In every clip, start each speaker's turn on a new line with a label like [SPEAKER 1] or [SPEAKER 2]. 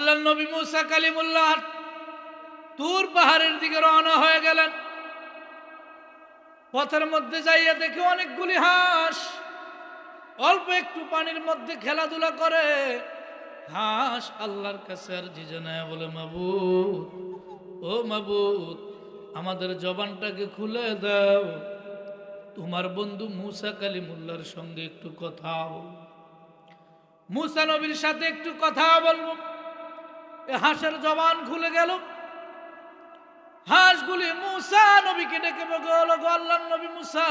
[SPEAKER 1] আল্লাহর নবী মুসা কালিমুল্লাহ তুর পাহাড়ের দিকে রওনা হয়ে গেলেন। পথের মধ্যে যাইয়া দেখে অনেকগুলি হাঁস অল্প একটু পানির মধ্যে খেলাধুলা করে। হাঁস আল্লাহর কাছে আরজি জানায় বলে, মাবুদ, ও মাবুদ, আমাদের জবানটাকে খুলে দাও, তোমার বন্ধু মুসা কালিমুল্লাহর সঙ্গে একটু কথা বল, মুসা নবীর সাথে একটু কথা বলবো। এ হাঁসের জবান খুলে গেল। হাঁসগুলি মুসা নবীকে ডেকে বলল, আল্লাহর নবী মুসা,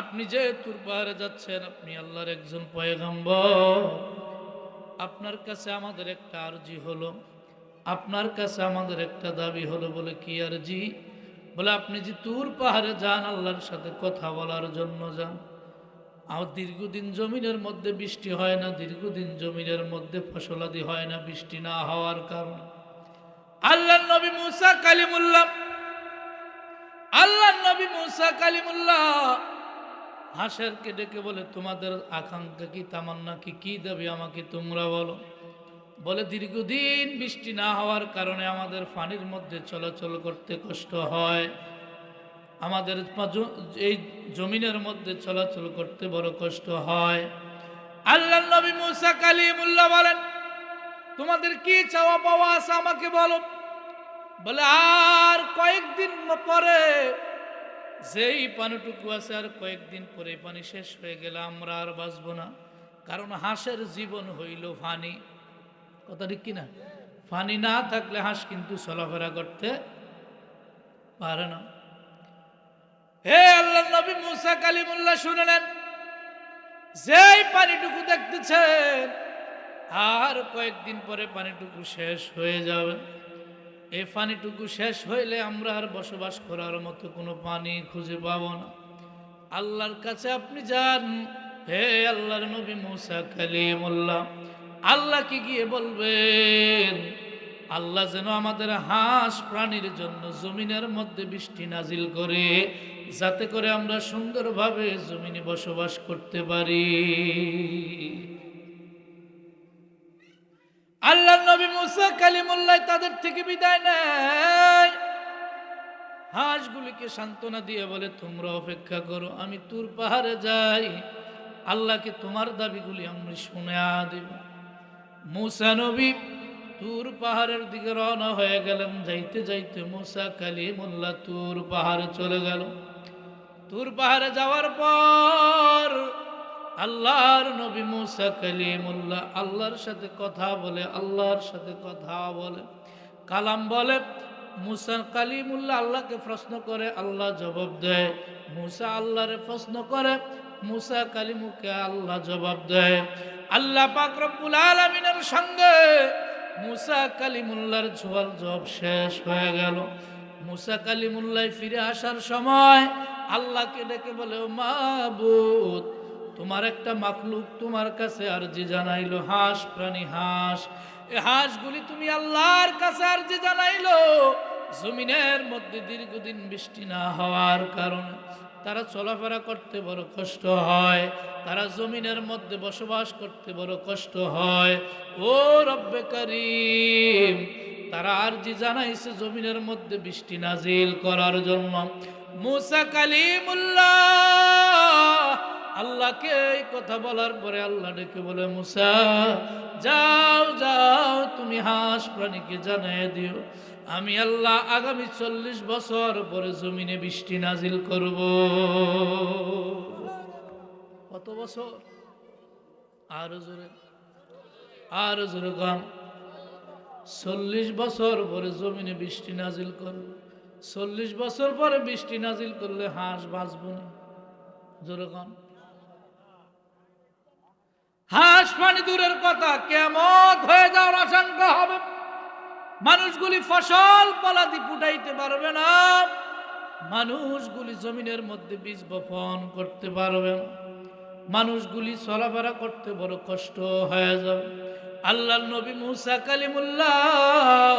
[SPEAKER 1] আপনি যে তুর পাহাড়ে যাচ্ছেন, আপনি আল্লাহর একজন পয়গম্বর, আপনার কাছে আমাদের একটা আরজি হলো, আপনার কাছে আমাদের একটা দাবি হলো। বলে, কি আরজি? বলে, আপনি যে তুর পাহাড়ে যান আল্লাহর সাথে কথা বলার জন্য যান, আর দীর্ঘদিন জমিনের মধ্যে বৃষ্টি হয় না, দীর্ঘদিন জমিনের মধ্যে ফসলাদি হয় না বৃষ্টি না হওয়ার কারণে। আল্লাহর নবী মুসা কালিমুল্লাহ, আল্লাহর নবী মুসা কালিমুল্লাহ হাঁসেরকে ডেকে বলে, তোমাদের আকাঙ্ক্ষা কি, তামান্না কি, কি দাবি আমাকে তোমরা বলো। বলে, দীর্ঘদিন বৃষ্টি না হওয়ার কারণে আমাদের পানির মধ্যে চলাচল করতে কষ্ট হয়, আমাদের এই জমিনের মধ্যে চলাচল করতে বড় কষ্ট হয়। আল্লাহর নবী মুসা কালিমুল্লাহ বলেন, তোমাদের কি চাওয়া পাওয়া আছে আমাকে বলো। বলে, আর কয়েকদিন পরে যেই পানিটুকু আছে, আর কয়েকদিন পরে পানি শেষ হয়ে গেলে আমরা আর বাঁচবো না, কারণ হাঁসের জীবন হইল পানি। কথা ঠিক কিনা? পানি না থাকলে হাঁস কিন্তু চলাফেরা করতে পারে না। হে আল্লাহর নবী মুসা কালিমুল্লাহ শুনলেন, যেই পানিটুকু দেখতেছেন আর কয়েকদিন পরে পানিটুকু শেষ হয়ে যাবে, এই পানিটুকু শেষ হইলে আমরা আর বসবাস করার মতো কোনো পানি খুঁজে পাবো না। আল্লাহর কাছে আপনি যান। হে আল্লাহর নবী মুসা কালিমুল্লাহ, আল্লাহকে গিয়ে বলবেন, আল্লাহ যেন আমাদের হাঁস প্রাণীর জন্য জমিনের মধ্যে বৃষ্টি নাজিল করে, যাতে করে আমরা সুন্দরভাবে জমিনে বসবাস করতে পারি। আল্লাহর নবী মুসা কালিমুল্লাহ তাদের থেকে বিদায় নেয়। হাঁসগুলিকে সান্ত্বনা দিয়ে বলে, তোমরা অপেক্ষা করো, আমি তুর পাহাড়ে যাই, আল্লাহকে তোমার দাবিগুলি আমি শুনে দেব। মুসা নবী তুর পাহাড়ের দিকে রওনা হয়ে গেলেন। যাইতে যাইতে মুসা কালিমুল্লাহ তুর পাহাড়ে চলে গেল। তুর পাহাড়ে যাওয়ার পর আল্লাহর নবী মুসা কালিমুল্লাহ আল্লাহর সাথে কথা বলে, আল্লাহর সাথে কথা বলে, কালাম বলে। মুসা কালিমুল্লাহ আল্লাহকে প্রশ্ন করে, আল্লাহ জবাব দেয়। মুসা আল্লাহরে প্রশ্ন করে, মুসা কালিমুকে আল্লাহ জবাব দেয়। আল্লাহ পাক রব্বুল আলামিনের সঙ্গে মুসা কালিমুল্লাহর জবাব শেষ হয়ে গেল। মুসা কালিমুল্লাহ ফিরে আসার সময় আল্লাহকে ডেকে বলে, ও মাবুদ, তোমার একটা মাখলুক তোমার কাছে আরজি জানাইলো, হাঁস প্রাণী হাঁস, এই হাঁসগুলি তুমি আল্লাহর কাছে আরজি জানাইলো, জমিনের মধ্যে দীর্ঘদিন বৃষ্টি না হওয়ার কারণে তারা চলাফেরা করতে বড় কষ্ট হয়, তারা জমিনের মধ্যে বসবাস করতে বড় কষ্ট হয়। ও রব্বে কারীম, তারা আরজি জানাইছে জমিনের মধ্যে বৃষ্টি নাজিল করার জন্য। মুসা কালিমুল্লাহ আল্লাহকে এই কথা বলার পরে আল্লাহ ডেকে বলে, মুসা, যাও যাও, তুমি হাঁস প্রাণীকে জানিয়ে দিও, আমি আল্লাহ আগামী 40 বছর পরে জমিনে বৃষ্টি নাজিল করব। কত বছর? আরো জোরে, আরো জোরে গান। 40 বছর পরে জমিনে বৃষ্টি নাজিল করব। 40 বছর পরে বৃষ্টি নাজিল করলে হাঁস বাঁচবো না। জোরে গান। হাঁস পানি দূরের কথা, কিয়ামত হয়ে যাওয়ার আশঙ্কা হবে। মানুষগুলি ফসল ফলাদি ফুটাইতে পারবে না, মানুষগুলি জমিনের মধ্যে বীজ বপন করতে পারবে না, মানুষগুলি চলাফেরা করতে বড় কষ্ট হয়ে যাবে। আল্লাহর নবী মুসা কালিমুল্লাহ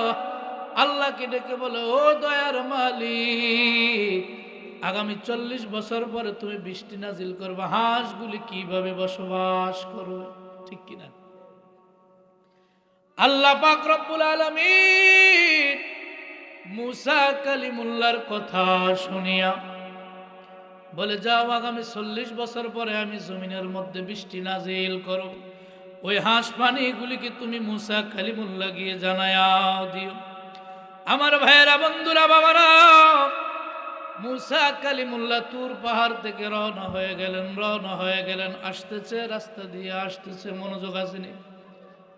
[SPEAKER 1] আল্লাহকে ডেকে বলে, ও দয়ার মালিক, আগামী 40 বছর পরে তুমি বৃষ্টি নাজিল করবে, হাঁসগুলি কিভাবে বসবাস করবে? ঠিক কিনা? আল্লাহ পাক রব্বুল আলামিন মুসা কালিমুল্লাহর কথা শুনিয়া বলে, যাও আগামী 40 বছর পরে আমি জমিনের মধ্যে বৃষ্টি নাজিল করব। ওই হাঁস পানিগুলিকে তুমি মুসা কালিমুল্লাহ গিয়ে জানায়া দিও। আমার ভাইয়েরা, বন্ধুরা, বাবারা, মুসা কালিমুল্লাহ তুর পাহাড় থেকে রওনা হয়ে গেলেন। আসতেছে, রাস্তা দিয়ে আসতেছে। মনোযোগ আসেনি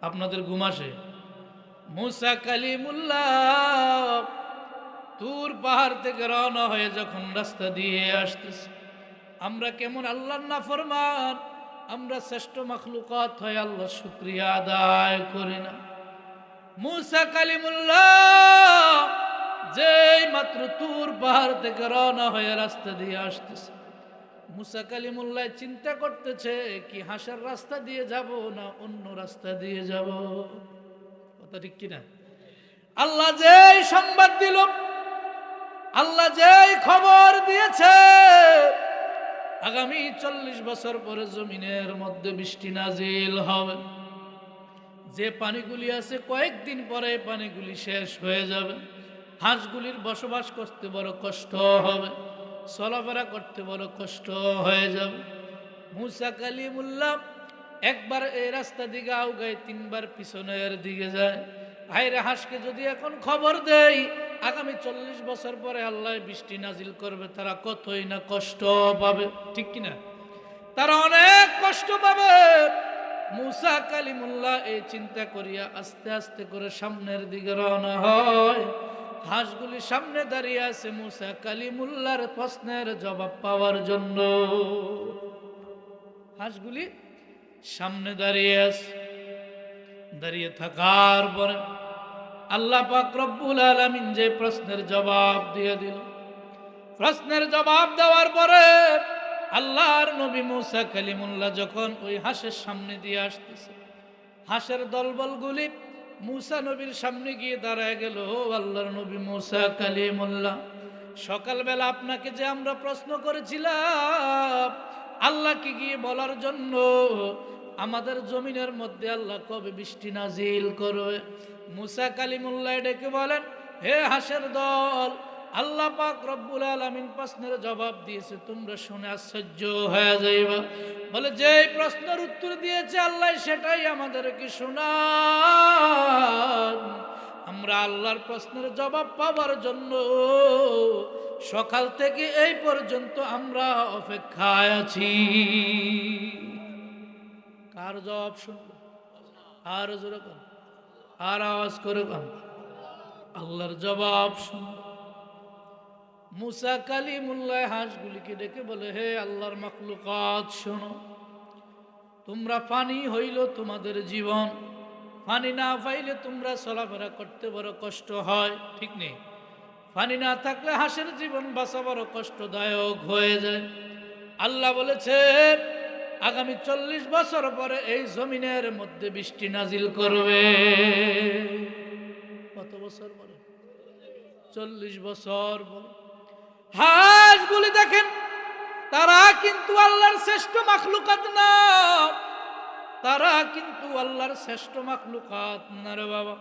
[SPEAKER 1] আপনাদের? ঘুম আসে? মুসা কালিমুল্লাহ তুর পাহাড় থেকে রওনা হয়ে যখন রাস্তা দিয়ে আসতেছে, আমরা কেমন আল্লাহর নাফরমান, আমরা শ্রেষ্ঠ মাখলুকাত হয়ে আল্লাহর শুকরিয়া আদায় করি না। মুসা কালিমুল্লাহ যেই মাত্র তুর পাহাড় থেকে রওনা হয়ে রাস্তা দিয়ে আসতেছে, মুসা কালিমুল্লাহ চিন্তা করতেছে, কি হাঁসের রাস্তা দিয়ে যাব না অন্য রাস্তা দিয়ে যাব? কথা ঠিক কিনা? আল্লাহ যেই সংবাদ দিল, আল্লাহ যেই খবর দিয়েছে, আগামী 40 বছর পরে জমিনের মধ্যে বৃষ্টি নাজিল হবে। যে পানিগুলি আছে কয়েকদিন পরে পানিগুলি শেষ হয়ে যাবে। হাঁসগুলির বসবাস করতে বড় কষ্ট হবে, চলাফেরা করতে বড় কষ্ট হয়ে যাবে। মুসা কালিমুল্লাহ একবার এই রাস্তা দিকে আউগায়, 3 বার পিছনের দিকে যায়। ভাইরে, হাঁসকে যদি এখন খবর দেই আগামী 40 বছর পরে আল্লাহ বৃষ্টি নাজিল করবে, তারা কতই না কষ্ট পাবে, ঠিক কিনা? তারা অনেক কষ্ট পাবে। মুসা কালিমুল্লাহ এই চিন্তা করিয়া আস্তে আস্তে করে সামনের দিকে রওনা হয়। হাঁসগুলি সামনে দাঁড়িয়ে আছে মুসা কালিমুল্লাহর প্রশ্নের জবাব পাওয়ার জন্য। হাঁসগুলি সামনে দাঁড়িয়ে আছে। দাঁড়িয়ে থাকার পরে আল্লাহ পাক রব্বুল আলামিন যে প্রশ্নের জবাব দিয়ে দিল, প্রশ্নের জবাব দেওয়ার পরে আল্লাহর নবী মুসা কালিমুল্লাহ যখন ওই হাঁসের সামনে দিয়ে আসতেছে, হাঁসের দলবলগুলি মুসা নবীর সামনে গিয়ে দাঁড়ায় গেল। আল্লাহর নবী মুসা কালিমুল্লাহ, সকালবেলা আপনাকে যে আমরা প্রশ্ন করেছিলাম আল্লাহকে গিয়ে বলার জন্য, আমাদের জমিনের মধ্যে আল্লাহ কবে বৃষ্টি নাজিল করবে, মুসা কালিমুল্লাহ ডেকে বলেন, হে হাঁসের দল, আল্লাহ পাক রব্বুল আলামিন প্রশ্নের জবাব দিয়েছে, তোমরা শুনে আশ্চর্য হয়ে যাইবা। বলে, যে প্রশ্নের উত্তর দিয়েছে আল্লাহ সেটাই আমাদেরকে শোনান। আমরা আল্লাহর প্রশ্নের জবাব পাওয়ার জন্য সকাল থেকে এই পর্যন্ত আমরা অপেক্ষায় আছি। কার জবাব শুনবো? আর জোরে কর, আর আওয়াজ করে কর, আল্লাহর জবাব শুনবো। মুসা কালিমুল্লাহ হাঁসগুলিকে ডেকে বলে, হে আল্লাহর মাখলুকাত শোনো, তোমরা পানি হইল তোমাদের জীবন, পানি না পাইলে তোমরা চলাফেরা করতে বড় কষ্ট হয়, ঠিক নেই? পানি না থাকলে হাঁসের জীবন বাঁচা বড় কষ্টদায়ক হয়ে যায়। আল্লাহ বলেছে আগামী 40 বছর পরে এই জমিনের মধ্যে বৃষ্টি নাজিল করবে। কত বছর পরে? 40 বছর পরে। হাঁসগুলি দেখেন, তারা কিন্তু আল্লাহর শ্রেষ্ঠ মাখলুকাত না, তারা কিন্তু আল্লাহর শ্রেষ্ঠ মাখলুকাত না রে বাবা।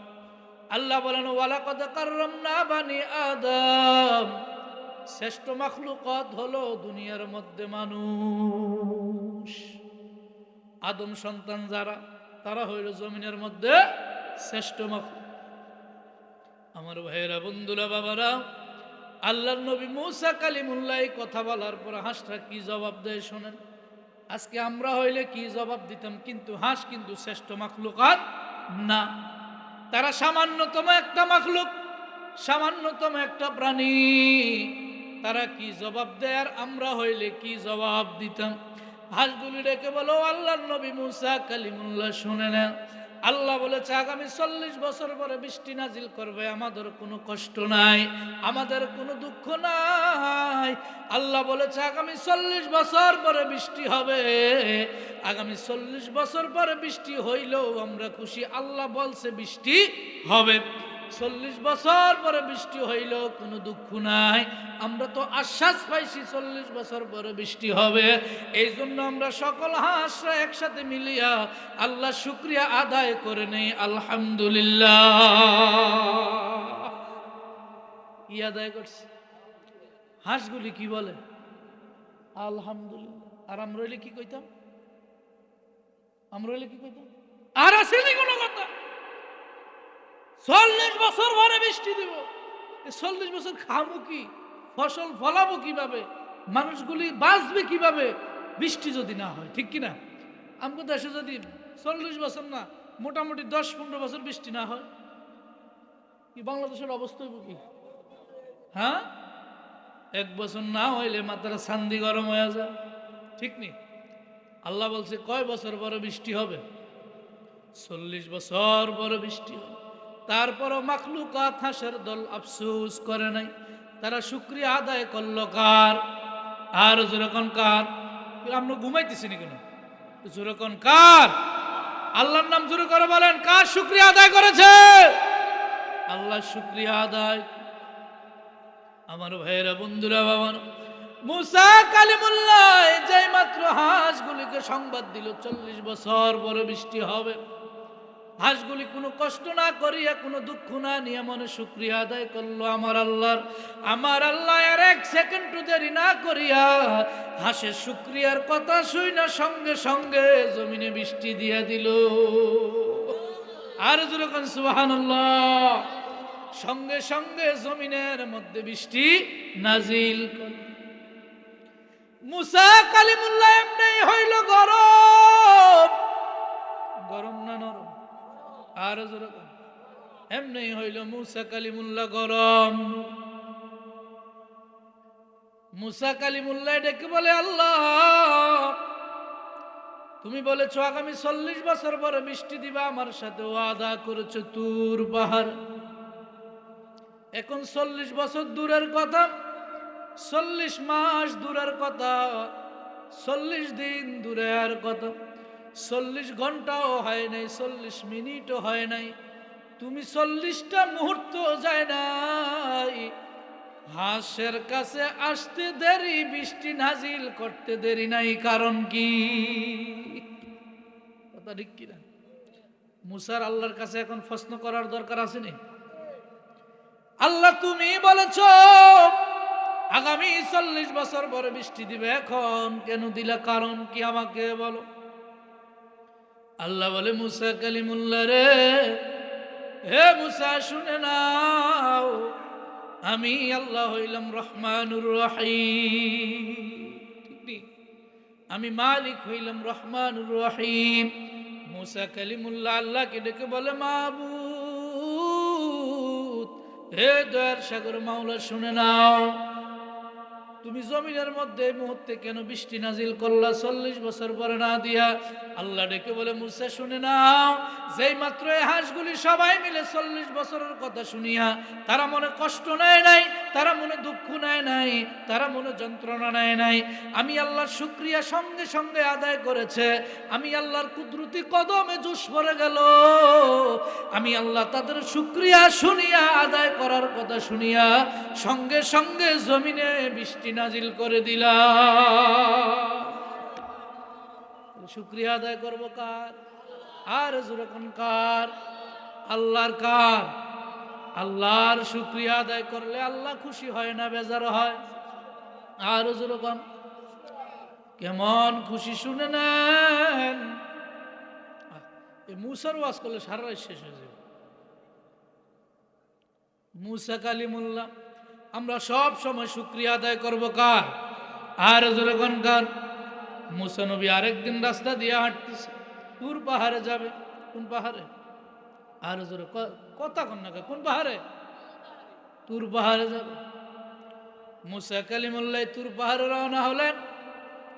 [SPEAKER 1] আল্লাহ বলেন, ওয়ালাকাদ কাররামনা বানি আদম, শ্রেষ্ঠ মাখলুকাত হলো দুনিয়ার মধ্যে মানুষ। আদম সন্তান যারা, তারা হইল জমিনের মধ্যে শ্রেষ্ঠ মাখলুক। আমার ভাইয়েরা, বন্ধুরা, বাবারা, আল্লাহর নবী মুসা কালিমুল্লাহ কথা বলার পর হাঁসটা কি জবাব দেয় শোনেন। আজকে আমরা হইলে কি জবাব দিতাম, কিন্তু হাঁস কিন্তু শ্রেষ্ঠ মাখলুকাত না, তারা সামান্যতম একটা মাখলুক, সামান্যতম একটা প্রাণী। তারা কি জবাব দেয় আর আমরা হইলে কি জবাব দিতাম? হাঁসগুলি ডেকে বলো, আল্লাহর নবী মুসা কালিমুল্লাহ শুনে নেন, আল্লাহ বলেছে আগামী 40 বছর পরে বৃষ্টি নাজিল করবে, আমাদের কোনো কষ্ট নাই, আমাদের কোনো দুঃখ নাই। আল্লাহ বলেছে আগামী 40 বছর পরে বৃষ্টি হবে, আগামী 40 বছর পরে বৃষ্টি হইলেও আমরা খুশি। আল্লাহ বলছে বৃষ্টি হবে। 40 বছর পরে বৃষ্টি হইল, কোনো দুঃখ নাই। আমরা তো আশ্বাস পাইছি 40 বছর পরে বৃষ্টি হবে। এই জন্য আমরা সকল হাঁসরা একসাথে মিলিয়া আল্লাহ শুকরিয়া আদায় করে নেই, আলহামদুলিল্লাহ। কি আদায় করছে? হাঁসগুলি কি বলে? আলহামদুলিল্লাহ। আর আমরা হইলে কি কইতাম? আমরা হইলে কি কইতাম? আর আসেনি কোনো কথা। 40 বছর পরে বৃষ্টি দিব। 40 বছর খাবো কি? ফসল ফলাবো কিভাবে? মানুষগুলি বাঁচবে কিভাবে বৃষ্টি যদি না হয়? ঠিক কিনা? আমাদের দেশে যদি 40 বছর না, মোটামুটি 10-15 বছর বৃষ্টি না হয়, কি বাংলাদেশের অবস্থা হইব কি? হ্যাঁ, 1 বছর না হইলে মাথার সান্দি গরম হয়ে যায়। ঠিক নেই? আল্লাহ বলছে কয় বছর পরে বৃষ্টি হবে? 40 বছর পরে বৃষ্টি হবে। তারপরও মাখলুকাত হাসের দল আফসোস করে নাই, তারা শুকরিয়া আদায় করলো কার? আর যেরকম কার? আমরা ঘুমাইতেছি না কেন? যেরকম কার? আল্লাহর নাম জোরে করে বলেন, কার শুকরিয়া আদায় করেছে? আল্লাহ শুকরিয়া আদায়। আমার ভাইয়েরা, বন্ধুরা, বাবা, মুসা কালিমুল্লাহ যেই মাত্র হাঁসগুলিকে সংবাদ দিল 40 বছর পরে বৃষ্টি হবে, হাঁসগুলি কোনো কষ্ট না করিয়া, কোনো দুঃখ না নিয়ে মনে শুকরিয়া আদায় করলো আমার আল্লাহর। আমার আল্লাহ আর 1 সেকেন্ড দেরি না করিয়া হাঁসের শুকরিয়ার কথা শুই না সঙ্গে সঙ্গে জমিনে বৃষ্টি দিয়া দিল। আর যখন সুবহানাল্লাহ, সঙ্গে সঙ্গে জমিনের মধ্যে বৃষ্টি নাজিল করল। মুসা কালিমুল্লাহ এমনি হইল গরম, গরম না নরম? আর যেরকম এমনি হইল মুসা কালিমুল্লাহ গরম। মুসা কালিমুল্লাহ ডেকে বলে, আল্লাহ তুমি বলেছো আগামী 40 বছর পরে বৃষ্টি দিবা, আমার সাথে ওয়াদা করেছো তুর পাহাড়। এখন 40 বছর দূরের কথা, 40 মাস দূরের কথা, 40 দিন দূরের কথা, 40 ঘন্টাও হয় নাই, 40 মিনিটও হয় নাই, তুমি 40টা মুহূর্ত যায় নাই, হাঁসের কাছে আসতে দেরি, বৃষ্টি নাজিল করতে দেরি নাই, কারণ কি? কথা ঠিক কিনা? মুসার আল্লাহর কাছে এখন প্রশ্ন করার দরকার আছে নি? আল্লাহ তুমি বলেছ আগামী 40 বছর পরে বৃষ্টি দিবে, এখন কেন দিলা? কারণ কি আমাকে বলো। আল্লাহ বলে, মুসা কালিমুল্লাহ রে, হে মুসা শুনে নাও, আমি আল্লাহ হইলাম রহমানুর রহিম, আমি মালিক হইলাম রহমানুর রহিম। মুসা কালিমুল্লাহ আল্লাহকে ডেকে বলে, মাবুদ, হে দয়ার সাগর মাওলা শুনে নাও, তুমি জমিনের মধ্যে এই মুহূর্তে কেন বৃষ্টি নাজিল করলা 40 বছর পরে না দিয়া? আল্লাহ ডেকে বলে, মুসা শুনে নাও, যেই মাত্র এই হাঁসগুলি সবাই মিলে 40 বছরের কথা শুনিয়া তারা মনে কষ্ট নেয় নাই, তারা মনে দুঃখ নেয় নাই, তারা মনে যন্ত্রণা নেয় নাই, আমি আল্লাহর শুকরিয়া সঙ্গে সঙ্গে আদায় করেছে। আমি আল্লাহর কুদরতি কদমে জোশ পড়ে গেল, আমি আল্লাহ তাদের শুকরিয়া শুনিয়া আদায় করার কথা শুনিয়া সঙ্গে সঙ্গে জমিনে বৃষ্টি নাজিল করে দিলাম। শুকরিয়া আদায় করব কার? আর যেরকম কার? আল্লাহর। কার? আল্লাহর শুকরিয়া আদায় করলে আল্লাহ খুশি হয় না বেজার হয়? আর যেরকম কেমন খুশি শুনে নেন। এই মুসার ওয়াজ করলে সারা রাত শেষ হয়ে যাবে। মুসা কালিমুল্লাহ, আমরা সব সময় শুকরিয়া আদায় করব কার? আর যেরকম কার? মুসা নবী আরেকদিন রাস্তা দিয়ে হাঁটতেছে, তুর পাহাড়ে যাবে। কোন পাহাড়ে? আর জোরে কথা কন না, কোন পাহাড়ে? তুর পাহাড়ে যাবে। মুসা কালিমুল্লাহ তুর পাহাড়ে রওনা হলেন।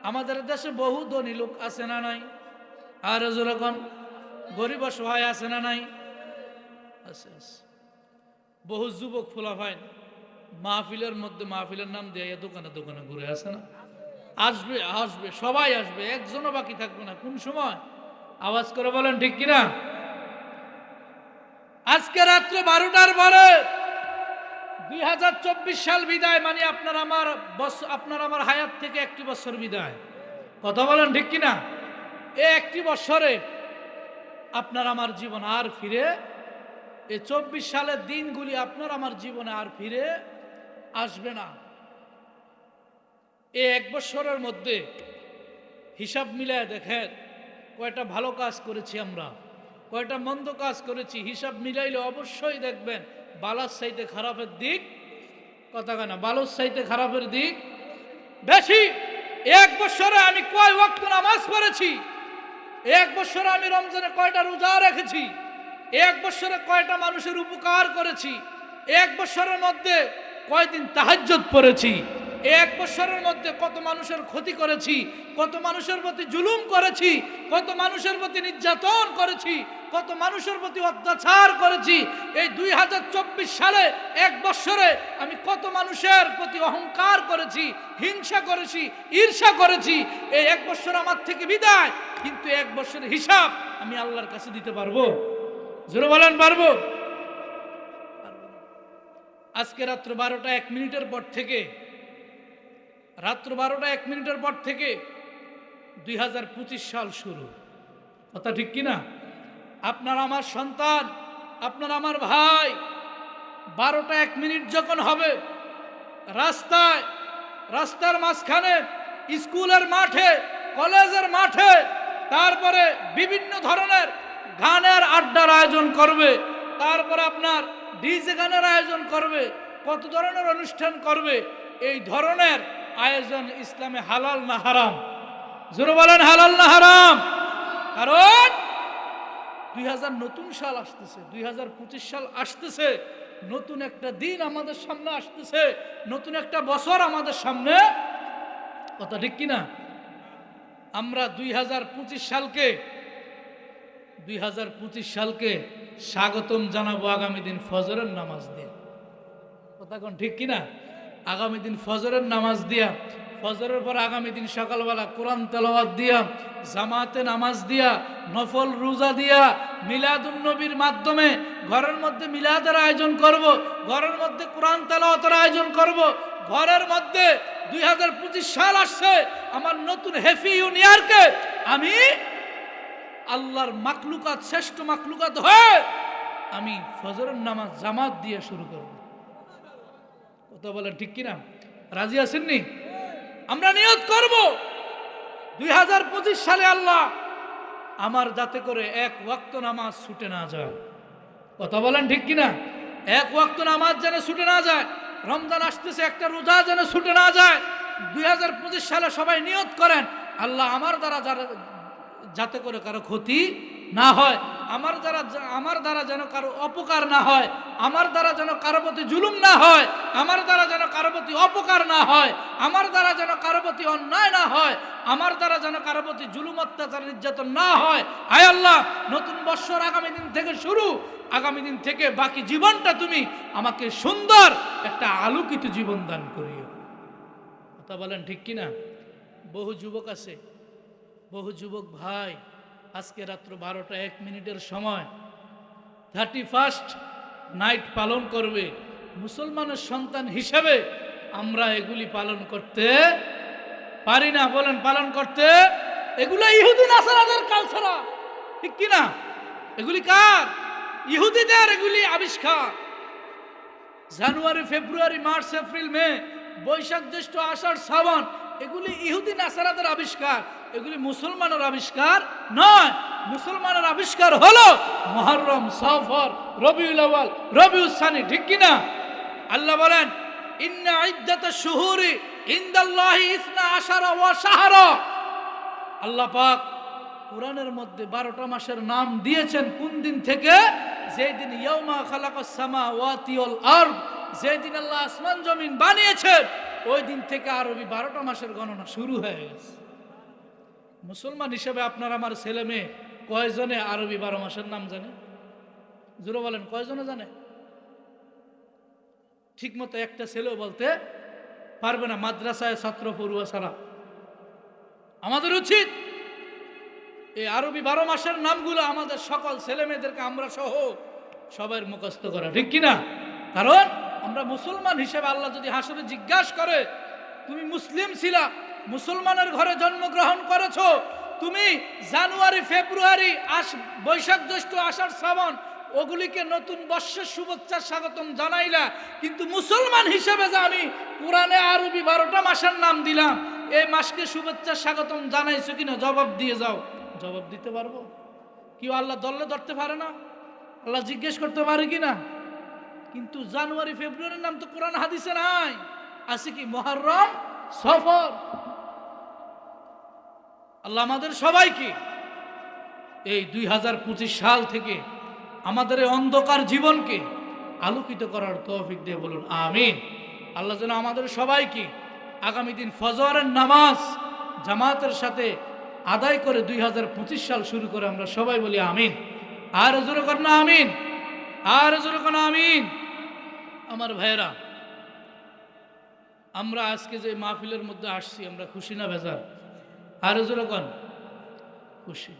[SPEAKER 1] আমাদের দেশে বহু ধনী লোক আছে না নাই? আর যেরকম গরিব অসহায় আছে না নাই? আছে আছে। বহু যুবক ফোলাফাইন মাহফিলের মধ্যে, মাহফিলের নাম দিয়ে দোকানে দোকানে ঘুরে আছে না? আসবে আসবে, সবাই আসবে, একজনও বাকি থাকবে না। কোন সময়? আওয়াজ করে বলেন ঠিক কিনা? আজকে রাত্র 12টার পরে 2024 সাল বিদায়, মানে আপনার আমার হায়াত থেকে একটি বছর বিদায়। কথা বলেন ঠিক কিনা? এই একটি বছরে আপনার আমার জীবন আর ফিরে, এই 24 সালের দিনগুলি আপনার আমার জীবনে আর ফিরে আসবে না। এই এক বছরের মধ্যে হিসাব মিলায় দেখেন কয়টা ভালো কাজ করেছি আমরা, কয়টা মন্দ কাজ করেছি। হিসাব মিলাইলে অবশ্যই দেখবেন বালার চাইতে খারাপের দিক, কথা কয় না, বালুর চাইতে খারাপের দিক বেশি। এক বছরে আমি কয় ওয়াক্ত নামাজ পড়েছি, এক বছরে আমি রমজানে কয়টা রোজা রেখেছি, এক বছরে কয়টা মানুষের উপকার করেছি, এক বছরের মধ্যে কয়দিন তাহাজ্জুদ পড়েছি, এক বছরের মধ্যে কত মানুষের ক্ষতি করেছি, কত মানুষের প্রতি জুলুম করেছি, কত মানুষের প্রতি নির্যাতন করেছি, কত মানুষের প্রতি অত্যাচার করেছি। এই 2024 সালে এক বছরে আমি কত মানুষের প্রতি অহংকার করেছি, হিংসা করেছি, ঈর্ষা করেছি। এই এক বছর আমার থেকে বিদায়, কিন্তু এক বছরের হিসাব আমি আল্লাহর কাছে দিতে পারবো? জোরে বলেন পারবো? আজকে রাত্র 12টা 1 মিনিটের পর থেকে, রাত্র 12টা 1 মিনিটের পর থেকে 2025 সাল শুরু। কথা ঠিক কিনা? আপনার আমার সন্তান, আপনার আমার ভাই 12টা 1 মিনিট যখন হবে, রাস্তায়, রাস্তার মাঝখানে, স্কুলের মাঠে, কলেজের মাঠে, তারপরে বিভিন্ন ধরনের গানের আড্ডার আয়োজন করবে, তারপরে আপনার ডিজে গানের আয়োজন করবে, কত ধরনের অনুষ্ঠান করবে। এই ধরনের আয়োজন ইসলামে হালাল না হারাম? জোরে বলেন হালাল না হারাম? কারণ 2000 নতুন সাল আসতেছে, 2025 সাল আসতেছে, নতুন একটা দিন আমাদের সামনে আসতেছে, নতুন একটা বছর আমাদের সামনে। কথা ঠিক কিনা? আমরা 2025 সালকে স্বাগতম জানাবো আগামী দিন ফজরের নামাজ দিয়ে। কথা কোন ঠিক কিনা? আগামী দিন ফজরের নামাজ দিয়া, ফজরের পর আগামী দিন সকালবেলা কোরআন তেলাওয়াত দিয়া, জামাতে নামাজ দিয়া, নফল রোজা দিয়া, মিলাদুন নবীর মাধ্যমে ঘরের মধ্যে মিলাদের আয়োজন করব, ঘরের মধ্যে কোরআন তেলাওয়াতের আয়োজন করব, ঘরের মধ্যে 2025 সাল আসছে, আমার নতুন হ্যাপি নিউ ইয়ারকে আমি আল্লাহর মাখলুকাত, শ্রেষ্ঠ মাখলুকাত হয়ে আমি ফজরের নামাজ জামাত দিয়ে শুরু করব। কথা বলেন ঠিক কিনা? রাজি আছেননি? আমরা নিয়ত করব 2025 সালে আল্লাহ আমার যাতে করে এক ওয়াক্ত নামাজ ছুটে না যায়। কথা বলেন ঠিক কিনা? এক ওয়াক্ত নামাজ যেন ছুটে না যায়। রমজান আসতেছে, একটা রোজা যেন ছুটে না যায়। 2025 সালে সবাই নিয়ত করেন, আল্লাহ আমার দ্বারা যাতে করে কারো ক্ষতি না হয়, আমার দ্বারা যেন কারো অপকার না হয়, আমার দ্বারা যেন কারো প্রতি জুলুম না হয়, আমার দ্বারা যেন কারো প্রতি অপকার না হয়, আমার দ্বারা যেন কারো প্রতি অন্যায় না হয়, আমার দ্বারা যেন কারো প্রতি জুলুম অত্যাচার নির্যাতন না হয়। আয় আল্লাহ, নতুন বৎসর আগামী দিন থেকে শুরু, আগামী দিন থেকে বাকি জীবনটা তুমি আমাকে সুন্দর একটা আলোকিত জীবন দান করিও। কথা বলেন ঠিক কিনা? বহু যুবক আছে, বহু যুবক ভাই আজকে রাত্র 12টা 1 মিনিটের সময় 31st নাইট পালন করবে। মুসলমানের সন্তান হিসেবে আমরা এগুলি পালন করতে পারি না। বলেন পালন করতে? এগুলো ইহুদি নাসারাদের কালচারা, ঠিক কিনা? এগুলি কার? ইহুদিদের এগুলি আবিষ্কার। জানুয়ারি, ফেব্রুয়ারি, মার্চ, এপ্রিল, মে, বৈশাখ, জ্যৈষ্ঠ, আষাঢ়, শ্রাবণ, এগুলি ইহুদি নাসারাদের আবিষ্কার, এগুলি মুসলমানের আবিষ্কার নয়। মুসলমানের আবিষ্কার হলো মুহররম, সফর, রবিউল আউয়াল, রবিউস সানি, ঠিক কিনা? আল্লাহ বলেন ইন্না ইদ্দাতাশ শুহুরি ইনদাল্লাহি 12 ওয়া শাহরা। আল্লাহ পাক কোরআনের মধ্যে 12টা মাসের নাম দিয়েছেন। কোন দিন থেকে? যেই দিন ইয়াউমা খালাকাস সামাওয়াতি ওয়াল আরদ, যেই দিন আল্লাহ আসমান জমিন বানিয়েছেন, ওই দিন থেকে আরবি 12টা মাসের গণনা শুরু হয়ে গেছে। মুসলমান হিসেবে আপনার আমার ছেলে মেয়ে কয়জনে আরবি 12 মাসের নাম জানে? জোরে বলেন, কয়জনে জানে? ঠিক মতো একটা ছেলেও বলতে পারবে না, মাদ্রাসায় ছাত্র পড়ুয়া ছাড়া। আমাদের উচিত এই আরবি 12 মাসের নামগুলো আমাদের সকল ছেলে মেয়েদেরকে আমরা সহ সবার মুখস্থ করা, ঠিক কিনা? কারণ আমরা মুসলমান হিসেবে আল্লাহ যদি হাসরে জিজ্ঞাসা করে, তুমি মুসলিম ছিলা, মুসলমানের ঘরে জন্মগ্রহণ করেছো, তুমি জানুয়ারি ফেব্রুয়ারি বৈশাখ জ্যৈষ্ঠ আষাঢ় শ্রাবণ ওগুলিকে নতুন বর্ষের শুভেচ্ছার স্বাগতম জানাইলা, কিন্তু মুসলমান হিসেবে যে আমি কোরআনে আরবি 12টা মাসের নাম দিলাম, এই মাসকে শুভেচ্ছার স্বাগতম জানাইছো কিনা জবাব দিয়ে যাও। জবাব দিতে পারবো? কেউ আল্লাহ দলে ধরতে পারে না, আল্লাহ জিজ্ঞেস করতে পারে কিনা? কিন্তু জানুয়ারি ফেব্রুয়ারির নাম তো কোরআন হাদিসে নাই, আছে কি মুহররম, সফর। আল্লাহ আমাদের সবাইকে এই 2025 সাল থেকে আমাদের এই অন্ধকার জীবনকে আলোকিত করার তৌফিক দিয়ে বলুন আমিন। আল্লাহ যেন আমাদের সবাইকে আগামী দিন ফজরের নামাজ জামাতের সাথে আদায় করে 2025 সাল শুরু করে আমরা সবাই বলি আমিন। আর জোরে কর না আমিন, আর জোরে কর না আমিন। আমার ভাইয়েরা, আমরা আজকে যে মাহফিলের মধ্যে আসছি, আমরা খুশি না বেজার? আর জোরে কর খুশি।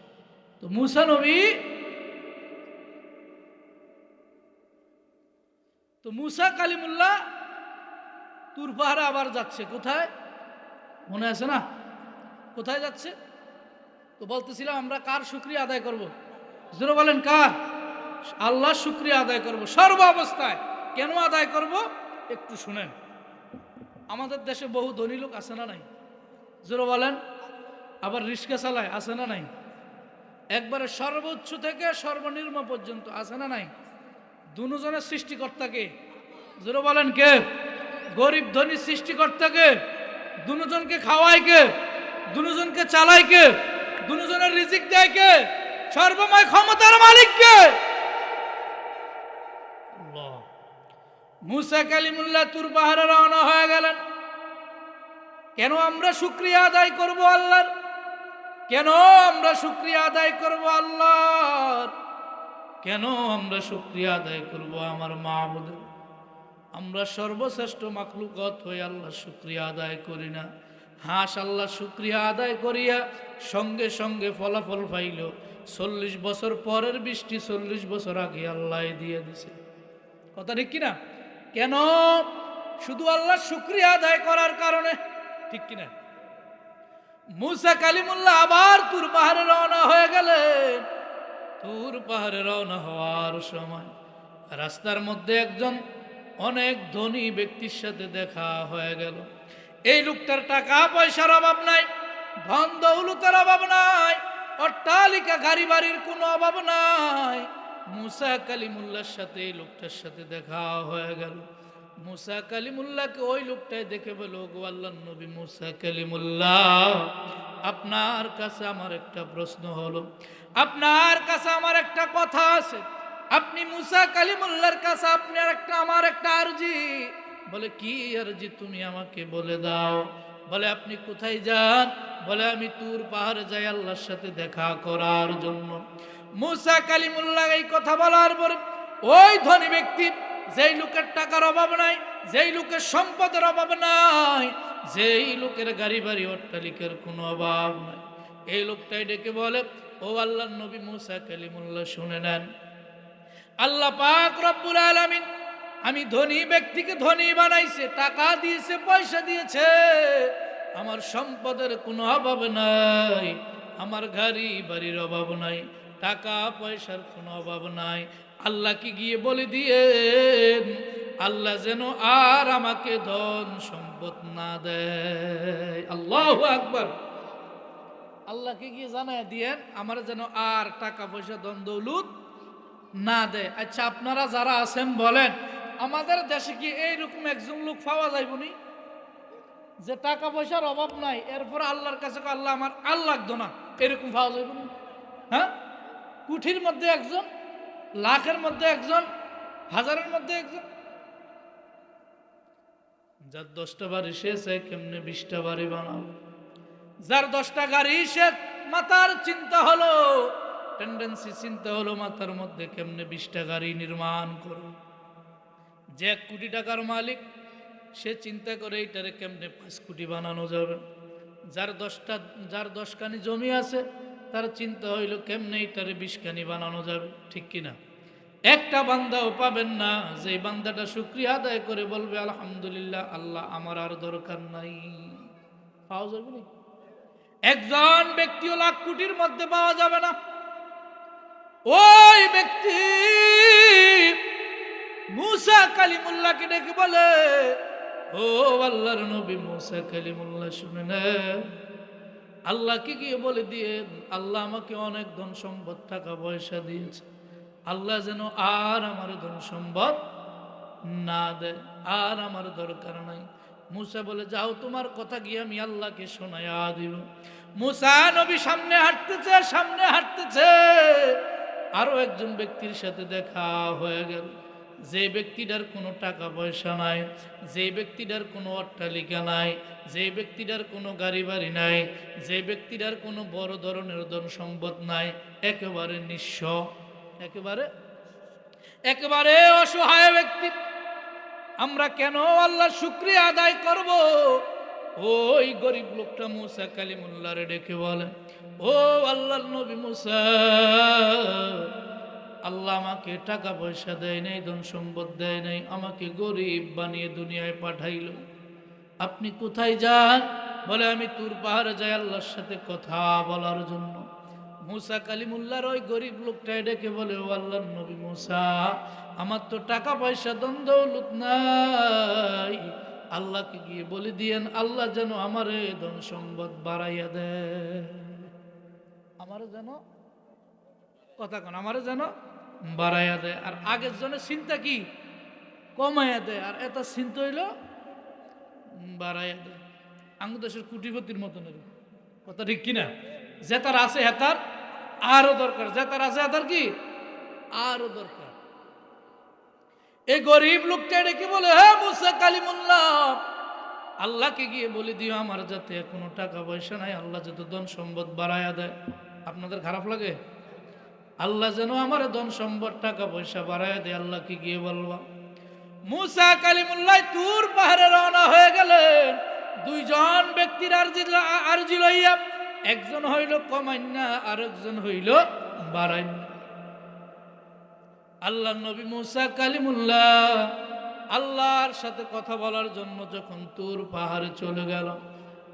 [SPEAKER 1] তো মুসা নবী, তো মুসা কালিমুল্লাহ তুর পাহাড়ে আবার যাচ্ছে। কোথায় মনে আছে না? কোথায় যাচ্ছে? তো বলতেছিলাম আমরা কার শুকরিয়া আদায় করব? জোরে বলেন কার? আল্লাহর শুকরিয়া আদায় করব সর্ব অবস্থায়। কেন আদায় করব একটু শুনেন। আমাদের দেশে বহু ধনী লোক আছে না নাই? জোরে বলেন। আবার রিক্সা চালায়, আছে না নাই? একবারে সর্বোচ্চ থেকে সর্বনিম্ন পর্যন্ত, আছে না নাই? দুজনের সৃষ্টিকর্তাকে, জোরে বলেন কে? গরিব ধনী সৃষ্টিকর্তাকে। দুজনকে খাওয়ায় কে? দুজনকে চালায় কে? দুজনের রিজিক দেয় কে? সর্বময় ক্ষমতার মালিক কে? আল্লাহ। মুসা কালিমুল্লাহ তুর পাহাড়ে রওনা হয়ে গেলেন। কেন আমরা শুকরিয়া আদায় করব আল্লাহর? কেন আমরা শুকরিয়া আদায় করব আল্লাহর? কেন আমরা শুকরিয়া আদায় করব আমার মাবুদের? আমরা সর্বশ্রেষ্ঠ মাখলুকাত হয়ে আল্লাহ শুকরিয়া আদায় করি না। হাঁস আল্লাহ শুকরিয়া আদায় করিয়া সঙ্গে সঙ্গে ফলাফল পাইল। 40 বছর পরের বৃষ্টি 40 বছর আগে আল্লাহ দিয়ে দিছে। কথা ঠিক কিনা? কেন? শুধু আল্লাহ শুকরিয়া আদায় করার কারণে, ঠিক কিনা? মুসা কালিমুল্লাহ আবার তুর পাহাড়ে রওনা হয়ে গেলেন। তুর পাহাড়ে রওনা হওয়ার সময় রাস্তার মধ্যে একজন অনেক ধনী ব্যক্তির সাথে দেখা হয়ে গেল। এই লোকটার টাকা পয়সার অভাব নাই, ধন দৌলতের অভাব নাই, অট্টালিকা গাড়ি বাড়ির কোনো অভাব নাই। মুসা কালিমুল্লাহর সাথে এই লোকটার সাথে দেখা হয়ে গেল। মুসা কালিমুল্লাহকে ওই লোকটাই দেখে বলল, গো আল্লাহর নবী মুসা কালিমুল্লাহ, আপনার কাছে আমার একটা প্রশ্ন হলো, আপনার কাছে আমার একটা কথা আছে। আপনি মুসা কালিমুল্লাহর কাছে আমার একটা আরজি। বলে কি আরজি তুমি আমাকে বলে দাও। বলে আপনি কোথায় যান? বলে আমি তুর পাহাড়ে যাই আল্লাহর সাথে দেখা করার জন্য। মুসা কালিমুল্লাহ এই কথা বলার পর ওই ধনী ব্যক্তি, যেই লোকের টাকার অভাব নাই, যেই লোকের সম্পদের অভাব নাই, যেই লোকের গাড়ি বাড়ি অট্টালিকার কোনো অভাব নাই, এই লোকটাই ডেকে বলে, ও আল্লাহর নবী মুসা কালিমুল্লাহ শুনে নেন, আল্লাহ পাক রব্বুল আলামিন আমি ধনী ব্যক্তিকে ধনী বানাইছে, টাকা দিয়েছে, পয়সা দিয়েছে, আমার সম্পদের কোনো অভাব নাই, আমার গাড়ি বাড়ির অভাব নাই, টাকা পয়সার কোনো অভাব নাই। আল্লাহকে গিয়ে বলে দিয়েন আল্লাহ যেন আর আমাকে ধন সম্পদ না দেয়। আল্লাহু আকবার। আল্লাহকে গিয়ে জানায় দিয়েন আমার যেন আর টাকা পয়সা ধন দৌলত না দেয়। আচ্ছা আপনারা যারা আছেন বলেন, আমাদের দেশে কি এইরকম একজন লোক পাওয়া যাইবনি যে টাকা পয়সার অভাব নাই, এরপর আল্লাহর কাছে আল্লাহ আমার আর লাগতো না, এরকম পাওয়া যাইবনি? হ্যাঁ, কোটির মধ্যে একজন, লাখের মধ্যে একজন, হাজারের মধ্যে একজন। যার 10টা বাড়ি সে চায় কেমনে 20টা বাড়ি বানাও। যার 10টা গাড়ি সে মাথার চিন্তা হলো, টেন্ডেন্সি চিন্তা হলো মাথার মধ্যে কেমনে 20টা গাড়ি নির্মাণ করো। যে 1 কোটি টাকার মালিক সে চিন্তা করে এইটারে কেমনে 5 কোটি বানানো যাবে। যার 10 কানি জমি আছে তার চিন্তা হইল কেমনে এইটারে 20 কানি বানানো যাবে, ঠিক কিনা? একটা বান্দাও পাবেন না যে বান্দাটা শুকরিয়া আদায় করে বলবে আলহামদুলিল্লাহ আল্লাহ আমার আর দরকার নাই। পাওয়া যাবে না। একজন ব্যক্তিও লাখ কোটির মধ্যে পাওয়া যাবে না। ওই ব্যক্তি মুসা কালিমুল্লাহকে ডেকে বলে, ও আল্লাহর নবী মুসা কালিমুল্লাহ শুনে নেন, আল্লাহকে গিয়ে বলে দিয়ে আল্লাহ আমাকে অনেক ধন সম্পদ টাকা পয়সা দিয়েছে, আল্লাহ যেন আর আমার ধন সম্পদ না দেয়, আর আমার দরকার নাই। মুসা বলে, যাও তোমার কথা গিয়ে আমি আল্লাহকে শোনায়া দিব। মুসা নবী সামনে হাঁটতেছে, আরো একজন ব্যক্তির সাথে দেখা হয়ে গেল। যে ব্যক্তিটার কোনো টাকা পয়সা নাই, যে ব্যক্তিটার কোনো অট্টালিকা নাই, যে ব্যক্তিটার কোনো গাড়ি বাড়ি নাই, যে ব্যক্তিটার কোনো বড় ধরনের ধন সম্পদ নাই, একেবারে নিঃস্ব, একেবারে অসহায় ব্যক্তি। আমরা কেন আল্লাহর শুকরিয়া আদায় করব? ওই গরিব লোকটা মুসা কালিমুল্লাহরে ডেকে বলে, ও আল্লাহর নবী মুসা, আল্লাহ আমাকে টাকা পয়সা দেয় নাই, ধন সম্পদ দেয় নাই, আমাকে গরিব বানিয়ে দুনিয়ায় পাঠাইলো। আপনি কোথায় যান? বলে, আমি তুর পাহাড়ে যাই আল্লাহর সাথে কথা বলার জন্য। মুসা কালিমুল্লাহর ওই গরিব লোকটা ডেকে বলে, ও আল্লাহর নবী মুসা, আমার তো টাকা পয়সা ধন দৌলত নাই, আল্লাহকে গিয়ে বলে দিয়েন আল্লাহ যেন আমারে ধন সম্পদ বাড়াইয়া দেয়, আমারে যেন কথা কোন আমারে যেন বাড়াইয়া দেয়। আর আগের জনের চিন্তা কি? কমাইয়া দেয়। আর এটা চিন্তা হইল বাড়াইয়া দেয়। বাংলাদেশের কোটিপতির মতন কথা ঠিক কিনা? যে তার আছে হেতার আরো দরকার, যে তার আছে হেতার কি আরো দরকার। এই গরিব লোকটা ডেকে বলে, হ্যাঁ মুসা কালিমুল্লাহ, আল্লাহকে গিয়ে বলে দিও আমার যাতে কোনো টাকা পয়সা নাই, আল্লাহ যাতে ধন সম্পদ বাড়াইয়া দেয়। আপনাদের খারাপ লাগে? আল্লাহ যেন আমার ধন সম্পদ টাকা পয়সা বাড়াইয়া দেয়, আল্লাহকে গিয়ে বলবা। মুসা কালিমুল্লাহ তুর পাহাড়ে রওনা হয়ে গেলেন। দুইজন ব্যক্তির আরজি লইয়া, একজন হইল কমাইন্না, আরেকজন হইল বাড়াইন্না। আল্লাহ নবী মুসা কালিমুল্লাহ আল্লাহর সাথে কথা বলার জন্য যখন তুর পাহাড়ে চলে গেল,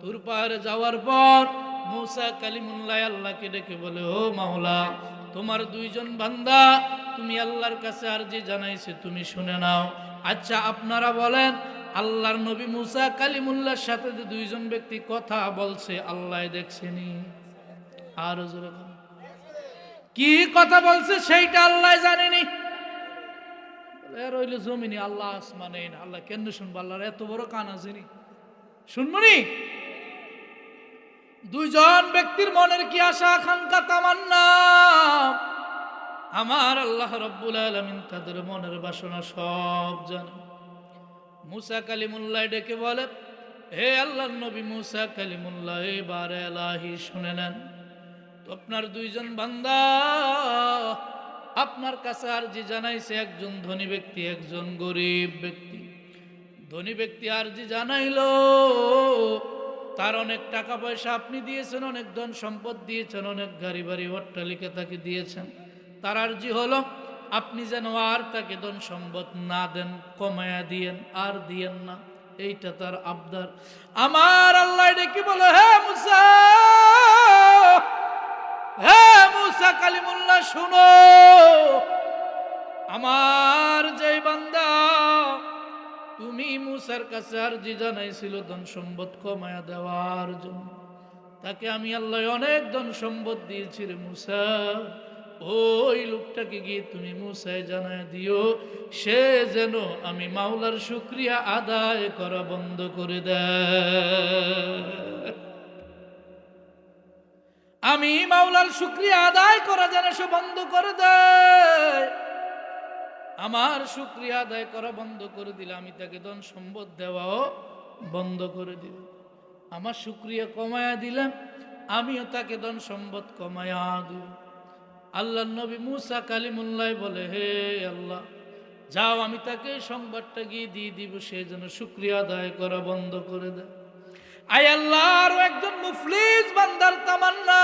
[SPEAKER 1] তুর পাহাড়ে যাওয়ার পর মুসা কালিমুল্লাহ আল্লাহকে ডেকে বলে, ও মাওলা, তোমার দুইজন বান্দা তুমি আল্লাহর কাছে আরজি জানাইছে, তুমি শুনে নাও। আচ্ছা আপনারা বলেন, আল্লাহর নবী মুসা কালিমুল্লাহর সাথে যে দুইজন ব্যক্তি কথা বলছে, আল্লাহ দেখছেনি? আর কি কথা বলছে সেইটা আল্লাহ জানেনি? রইল জমিনি, আল্লাহ আসমানে। আল্লাহ কেন শুনবো? আল্লাহর এত বড় কান আসেনি? শুনবনি? দুইজন ব্যক্তির মনের কি আশা আকাঙ্ক্ষা তামান্না, আমার আল্লাহ রাব্বুল আলামিন তাদের মনের বাসনা সব জানে। মুসা কালিমুল্লাহ ডেকে বলে, হে আল্লাহর নবী মুসা কালিমুল্লাহ, এবার এলাহি শুনে নেন, তো আপনার দুইজন বান্দা আপনার কাছে আরজি জানাইছে, একজন ধনী ব্যক্তি, একজন গরিব ব্যক্তি। ধনী ব্যক্তি আরজি জানাইলো, তার অনেক টাকা পয়সা আপনি দিয়েছেন, অনেক ধন সম্পদ দিয়েছেন, অনেক গাড়ি বাড়ি অট্টালিকা তাকে দিয়েছেন। তার আরজি হলো আপনি যেন আর তাকে ধন সম্পদ না দেন, কমায়া দিয়েন, আর দিয়েন না। এইটা তার আবদার। আমার আল্লাহ ডেকে বলে, হে মুসা কালিমুল্লাহ শুনো, আমার যে বান্দা তুমি মুসার কাছে আরজি জানাইছিল ধন সম্পদ কমায়া দেওয়ার জন্য, তাকে আমি আল্লাহ অনেক ধন সম্পদ দিয়েছি রে মুসা। ওই লোকটাকে গিয়ে তুমি মুসায় জানায় দিও, সে যেন আমি মাওলার শুকরিয়া আদায় করা বন্ধ করে দেয়। আমি মাওলার শুকরিয়া আদায় করা যেন সে বন্ধ করে দেয়। আমার শুকরিয়া আদায় করা বন্ধ করে দিলে আমি তাকে ধন সম্পদ দেওয়াও বন্ধ করে দিব। আমার শুকরিয়া কমায়া দিলাম, আমিও তাকে ধন সম্পদ কমায়া দিব। আল্লাহ নবী মুসা কালিমুল্লাহ বলে, হে আল্লাহ, যাও আমি তাকে সংবাদটা গিয়ে দিয়ে দিব, সে যেন শুকরিয়া আদায় করা বন্ধ করে দেয়। আয় আল্লাহ, আরো একজন মুফলিস বান্দার তামান্না,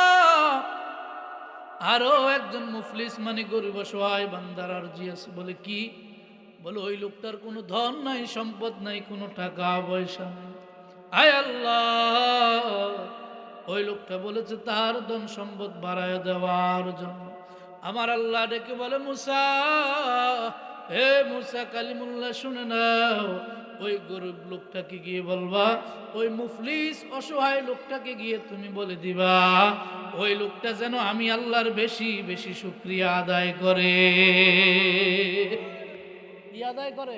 [SPEAKER 1] আরো একজন মুফলিস মানে গরিব অসহায় বান্দার আরজি আছে। বলে কি? বলে ওই লোকটার কোনো ধন নাই, সম্পদ নাই, কোনো টাকা পয়সা নাই। আয় আল্লাহ, ওই লোকটা বলেছে তার ধন সম্পদ বাড়ায় দেওয়ার জন্য। আমার আল্লাহ ডেকে বলে, মুসা, হে মুসা কালিমুল্লাহ, শুনে নাও, ওই গরিব লোকটাকে গিয়ে বলবা, ওই মুফলিস অসহায় লোকটাকে গিয়ে তুমি বলে দিবা, ওই লোকটা যেন আমি আল্লাহর বেশি বেশি শুকরিয়া আদায় করে। কি আদায় করে?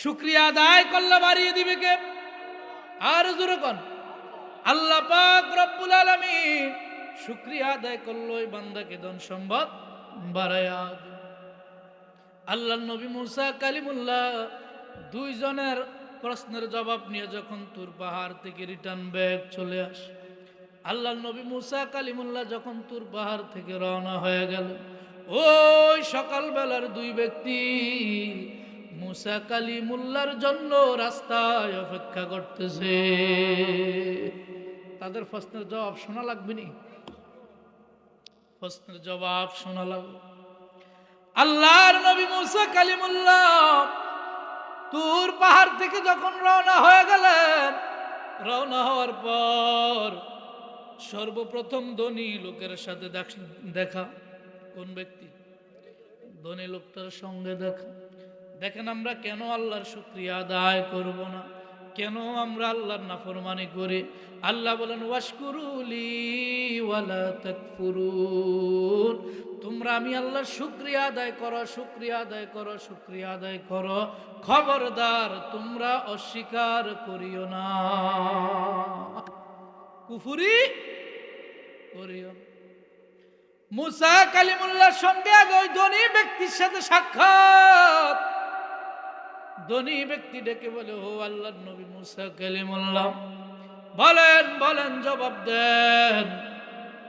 [SPEAKER 1] শুকরিয়া আদায় করলে বাড়িয়ে দিবে কে? আর জোরে কোন? আল্লাহ পাক রব্বুল আলামিন শুকরিয়া আদায় করলো ওই বান্দাকে ধন সম্পদ বাড়ায়া। আল্লাহর নবী মুসা কালিমুল্লাহ দুইজনের প্রশ্নের জবাব নিয়ে যখন তুর পাহাড় থেকে রিটার্ন ব্যাক চলে আসে, আল্লাহর নবী মুসা কালিমুল্লাহ যখন তুর পাহাড় থেকে রওনা হয়ে গেল, ওই সকালবেলার দুই ব্যক্তি মুসা কালিমুল্লাহর জন্য রাস্তায় অপেক্ষা করতেছে। তাদের প্রশ্নের জবাব শোনা লাগবে নি? প্রশ্নের জবাব শোনা লাগবে। আল্লাহর নবী মুসা কালিমুল্লাহ তুর পাহাড় থেকে যখন রওনা হয়ে গেলেন, রওনা হওয়ার পর সর্বপ্রথম ধনী লোকের সাথে দেখা। কোন ব্যক্তি? ধনী লোকটার সঙ্গে দেখা। দেখেন আমরা কেন আল্লাহর শুকরিয়া আদায় করব না? কেন আমরা আল্লাহর নাফরমানি করি? আল্লাহ বলেন, ওয়াশকুরুলি ওয়ালা তাকফুরুন, তোমরা আমি আল্লাহর শুকরিয়া আদায় করো, শুকরিয়া আদায় করো, শুকরিয়া আদায় করো, খবরদার তোমরা অস্বীকার করিও না, কুফরি করিও। মুসা কালিমুল্লাহর সঙ্গে আগে ওই ধনী ব্যক্তির সাথে সাক্ষাৎ। ধনী ব্যক্তি ডেকে বলে, ও আল্লাহর নবী মুসা কালিমুল্লাহ, বলেন বলেন, জবাব দেন,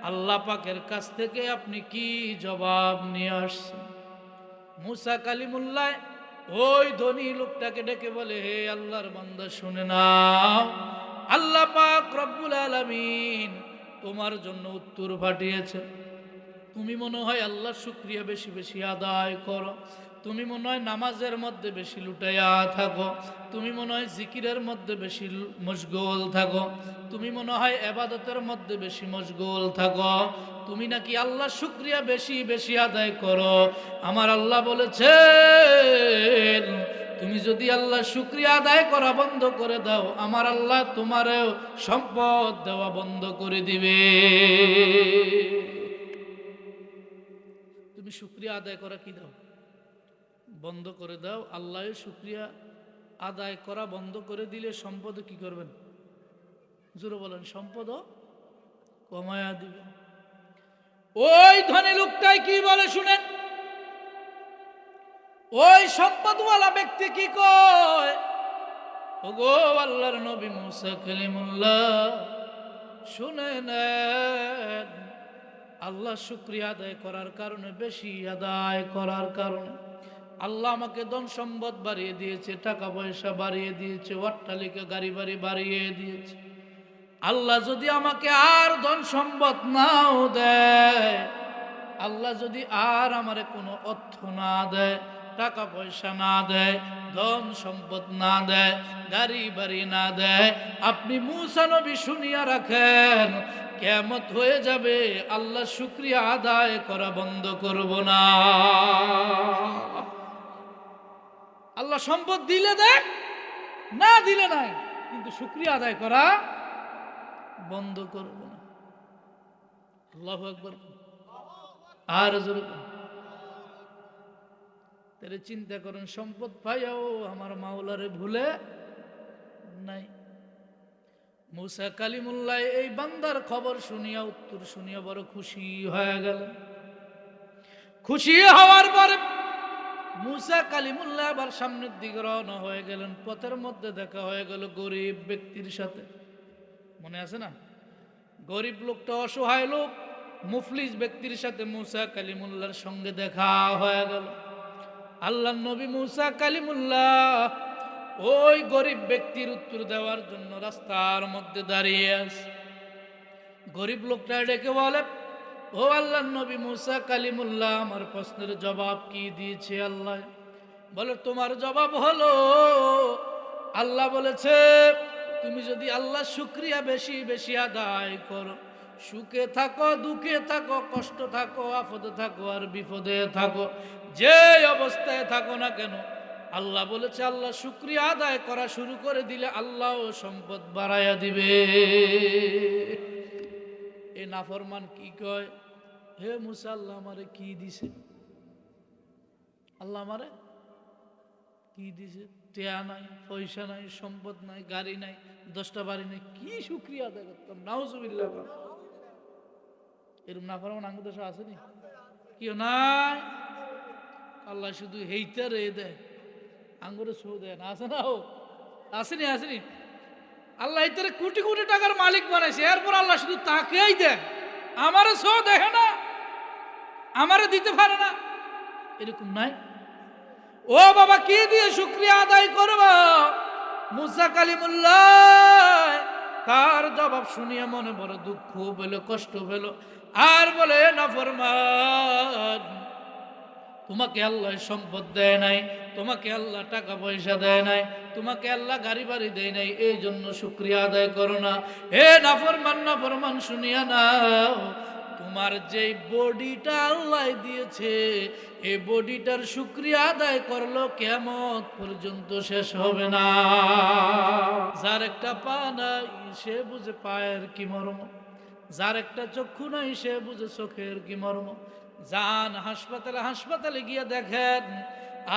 [SPEAKER 1] আল্লাহ পাকের কাছ থেকে আপনি কি জবাব নিয়ে আসছেন? মুসা কালিমুল্লাহ ওই ধনী লোকটাকে ডেকে বলে, হে আল্লাহর বান্দা, শুনে নাও, আল্লাহ পাক রব্বুল আলামিন তোমার জন্য উত্তর পাঠিয়েছে। তুমি মনে হয় আল্লাহর শুকরিয়া বেশি বেশি আদায় করো, তুমি মনে হয় নামাজের মধ্যে বেশি লুটাইয়া থাকো, তুমি মনে হয় জিকিরের মধ্যে বেশি মশগুল থাকো, তুমি মনে হয় ইবাদতের মধ্যে বেশি মশগুল থাকো, তুমি নাকি আল্লাহর শুকরিয়া বেশি বেশি আদায় করো। আমার আল্লাহ বলেছেন, তুমি যদি আল্লাহর শুকরিয়া আদায় করা বন্ধ করে দাও, আমার আল্লাহ তোমারও সম্পদ দেওয়া বন্ধ করে দিবে। তুমি শুকরিয়া আদায় করা কি দাও? বন্ধ করে দাও। আল্লাহ শুকরিয়া আদায় করা বন্ধ করে দিলে সম্পদ কি করবেন? জোরে বলেন, সম্পদ কমায়া দিবেন। ওই ধনী লোকটাই কি বলে শুনেন, ওই সম্পদওয়ালা ব্যক্তি কি কয়, ওগো আল্লাহর নবী মুসা কালিমুল্লাহ, শুনে নেন, আল্লাহ শুকরিয়া আদায় করার কারণে, বেশি আদায় করার কারণে আল্লাহ আমাকে ধন সম্পদ বাড়িয়ে দিয়েছে, টাকা পয়সা বাড়িয়ে দিয়েছে, অট্টালিকা গাড়ি বাড়ি বাড়িয়ে দিয়েছে। আল্লাহ যদি আমাকে আর ধন সম্পদ নাও দেয়, আল্লাহ যদি আর আমারে কোনো অর্থ না দেয়, টাকা পয়সা না দেয়, ধন সম্পদ না দেয়, গাড়ি বাড়ি না দেয়, আপনি মুসা নবী শুনিয়া রাখেন, কিয়ামত হয়ে যাবে, আল্লাহ শুকরিয়া আদায় করা বন্ধ করব না। আল্লাহ সম্পদ দিলে দেখ, না দিলে নাই, কিন্তু শুকরিয়া আদায় করা বন্ধ করব না। আল্লাহু আকবার। আর জোরে তাহলে চিন্তা করেন, সম্পদ পাইয়াও আমার মাওলারে ভুলে নাই। মুসা কালিমুল্লাহ এই বান্দার খবর শুনিয়া, উত্তর শুনিয়া বড় খুশি হয়ে গেল। খুশি হওয়ার পরে মুসা কালিমুল্লাহ আবার সামনের দিকে রওনা হয়ে গেলেন। পথের মধ্যে দেখা হয়ে গেল গরিব ব্যক্তির সাথে। মনে আছে না? গরিব লোকটা, অসহায় লোক, মুফলিস ব্যক্তির সাথে মুসা কালিমুল্লাহর সঙ্গে দেখা হয়ে গেল। আল্লাহর নবী মুসা কালিমুল্লাহ ওই গরিব ব্যক্তির উত্তর দেওয়ার জন্য রাস্তার মধ্যে দাঁড়িয়ে আছে। গরিব লোকটা ডেকে বলে, ও আল্লাহর নবী মুসা কালিমুল্লাহ আমার প্রশ্নের জবাব কি দিয়েছে আল্লাহ? বলে তোমার জবাব হলো, আল্লাহ বলেছে তুমি যদি আল্লাহ শুকরিয়া বেশি বেশি আদায় করো, সুখে থাকো দুঃখে থাকো কষ্ট থাকো আপদে থাকো আর বিপদে থাকো, যে অবস্থায় থাকো না কেন, আল্লাহ বলেছে আল্লাহ শুকরিয়া আদায় করা শুরু করে দিলে আল্লাহ সম্পদ বাড়াইয়া দিবে। এ নাফরমান কি কয়, হে মুসা আল্লাহ আমারে কি দিছে? আল্লাহ আমারে কি দিছে? টেয়া নাই, পয়সা নাই, সম্পদ নাই, গাড়ি নাই, 10টা বাড়ি নাই, কি শুকরিয়া আদায় করতাম? নাউজুবিল্লাহ। এরকম নাফরমান আঙ্গ দেশে আসেনি? কেউ নাই। আল্লাহ শুধু হেইটা রে দেয়, আঙ্গুরে শো দেয় না, আছে না? ও আসেনি আসেনি? আল্লাহ এইটারে কোটি কোটি টাকার মালিক বানাইছে, এরপর আল্লাহ শুধু তাকেই দেয়, আমারে শো দেখে না, আমারে দিতে পারে না। এরকম নাই? ও বাবা কি দিয়ে শুকরিয়া আদায় করব? মুসা কালিমুল্লাহ তার জবাব শুনিয়ে মনে বড় দুঃখ পেল, কষ্ট পেল, আর বলে নাফরমান তোমাকে আল্লাহ সম্পদ দেয় নাই, তোমাকে আল্লাহ টাকা পয়সা দেয় নাই, তোমাকে আল্লাহ গাড়ি বাড়ি দেয় নাই, এই জন্য শুকরিয়া আদায় করো না। হে নাফরমান, নাফরমান শুনিয়া নাও, তোমার যে বডিটা আল্লাহ দিয়েছে এই বডিটার শুকরিয়া আদায় করলো কিয়ামত পর্যন্ত শেষ হবে না। যার একটা পা নাই সে বুঝে পায়ের কি মর্ম, যার একটা চক্ষু নাই সে বুঝে চোখের কি মর্ম। যান হাসপাতালে হাসপাতালে গিয়ে দেখেন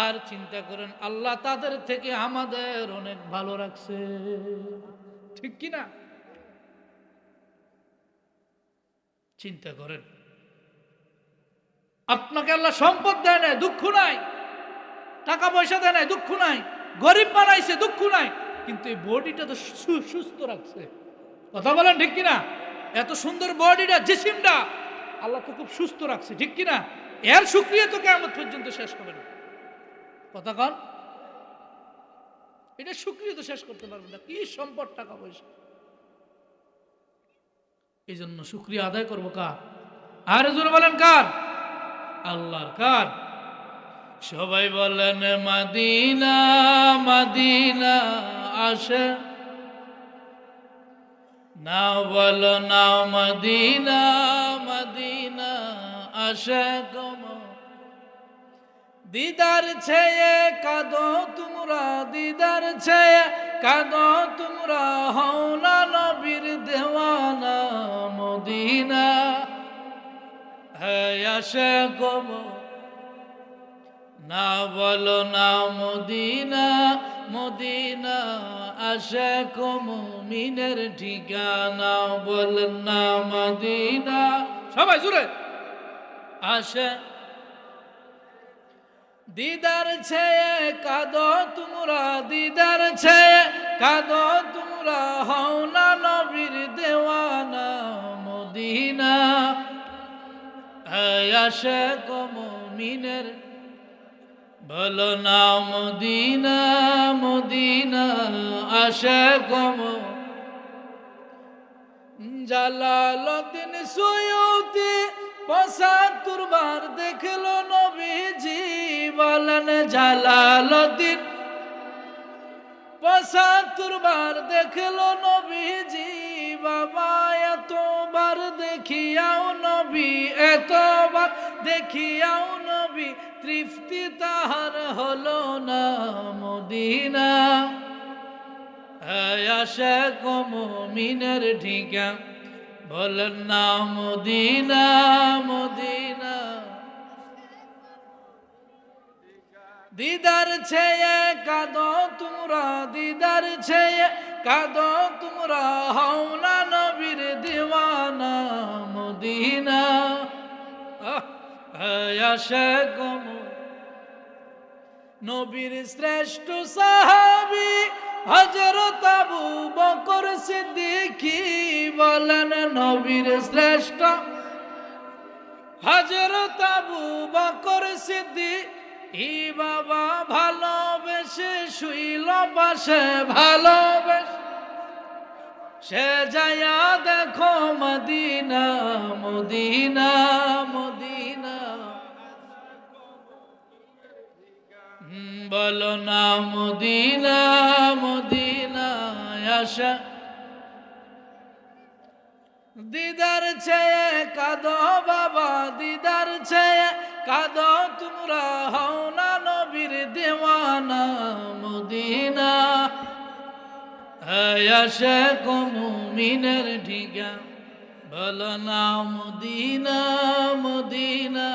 [SPEAKER 1] আর চিন্তা করেন আল্লাহ তাদের থেকে আমাদের অনেক ভালো রাখছে, ঠিক কি না? চিন্তা করেন, আপনাকে আল্লাহ সম্পদ দেয় নাই, দুঃখ নাই, টাকা পয়সা দেয় নাই, দুঃখ নাই, গরিব বানাইছে, দুঃখ নাই, কিন্তু এই বডিটা তো সুস্থ রাখছে। কথা বলেন ঠিক কিনা? এত সুন্দর বডিটা, জিসিমটা আল্লাহ তো খুব সুস্থ রাখছে, ঠিক কিনা? এর শুকরিয়া তো কিয়ামত পর্যন্ত শেষ হবে না। কথা কন, এটা শুকরিয়া তো শেষ করতে পারবে না, কি সম্পদ টাকা পয়সা। এই জন্য শুকরিয়া আদায় করবো কার? আর জোরে বলেন কার? আল্লাহর। কার? সবাই বলেন মদিনা মদিনা আসে নাও, বলো নাও মদিনা মদিনা আসে গম, দিদার ছেয়ে কাঁদো তোমরা, দিদার ছেয়ে কাঁদো তোমরা, হও না নবীর দেওয়ানা মদিনা হ্যাঁ আসে গম, না বলো না মদিনা মদিনা আসে মুমিনের ঠিকানা, বলেন না মদিনা, সবাই জুড়ে আসে। দিদার ছেয়ে কাঁদো তোমরা, দিদার ছেয়ে কাঁদো তোমরা, হও না নবীর দেওয়ানা মদিনা আসে মুমিনের, বলো না মদিনা মদিনা আসে গম। জালালউদ্দিন সুয়ুতি ৭৫ বার দেখলো নবীজি, বলেন জালালউদ্দিন ৭৫ বার দেখলো নবীজি, বাবা এতবার দেখিয়াও নবী, এতবার দেখিয়াও নবী, তৃপ্তি তাহার হলো না মদিনা আসে মুমিনের ঠিকা, বলেন না মদিনা মদিনা। দিদার ছেয়ে কাঁদো তোমরা, দিদার ছেয়ে কাঁদো তোমরা, হও না নবীর দিওয়ানা মদিনা আসে গম। নবীর শ্রেষ্ঠ সাহাবী হযরত আবু বকর সিদ্দিকী, বলেন নবীর শ্রেষ্ঠ হযরত আবু বকর সিদ্দিকী, বাবা ভালোবেসে শুইল পাশে, ভালোবেসে সে যায়া দেখো মদিনা মদিনা মদিনা, বলো না মদিনা মদিনা আশা, দিদার ছেয়ে কাঁদো বাবা দিদার ছেয়ে কাঁদো, তোমরা হও না নবীর দেওয়ানা মদিনা, আশা কো মুমিনের ঠিকা, বলো না মদিনা মদিনা।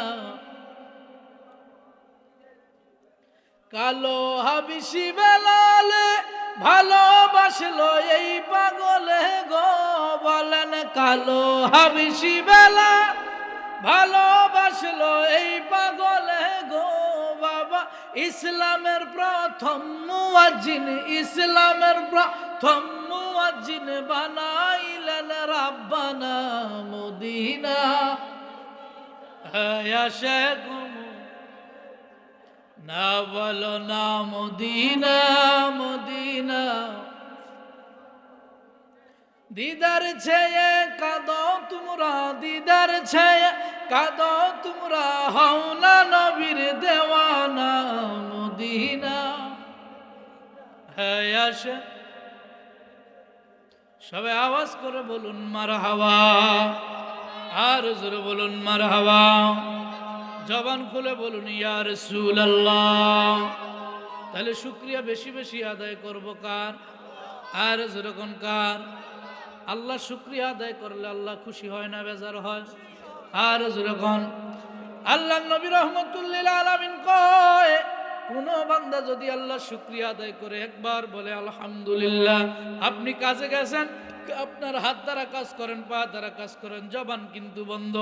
[SPEAKER 1] কালো হাবিশি বেলালে ভালোবাসলো এই পাগলে গো, বলেন কালো হাবিশি বেলা ভালোবাসলো এই পাগলে গো বাবা, ইসলামের প্রথম মুয়াজ্জিন ইসলামের প্রথম মুয়াজ্জিন বানাইলেন রাব্বানা মদিনা, আশা না বলো না মদিনা মদিনা, দিদার ছেয়ে কাঁদো তোমরা দিদার ছেয়ে কাঁদো, তোমরা হও না নবীর দেওয়ানা মদিনা, হ্যাঁ আসে সবাই আওয়াজ করে বলুন মারহাবা, আর জোরে বলুন মারহাবা, জবান খুলে বলুন ইয়া রাসূলুল্লাহ। তাহলে শুকরিয়া বেশি বেশি আদায় করব কার? আর যেরকম কার? আল্লাহ শুকরিয়া আদায় করলে আল্লাহ খুশি হয় না বেজার হয়? আর যেরকম আল্লাহ নবী রাহমাতুল লিল আলামিন কয়, কোন বান্দা যদি আল্লাহ শুকরিয়া আদায় করে একবার বলে আলহামদুলিল্লাহ, আপনি কাজে গেছেন, আপনার হাত দ্বারা কাজ করেন, পা দ্বারা কাজ করেন, জবান কিন্তু বন্ধ,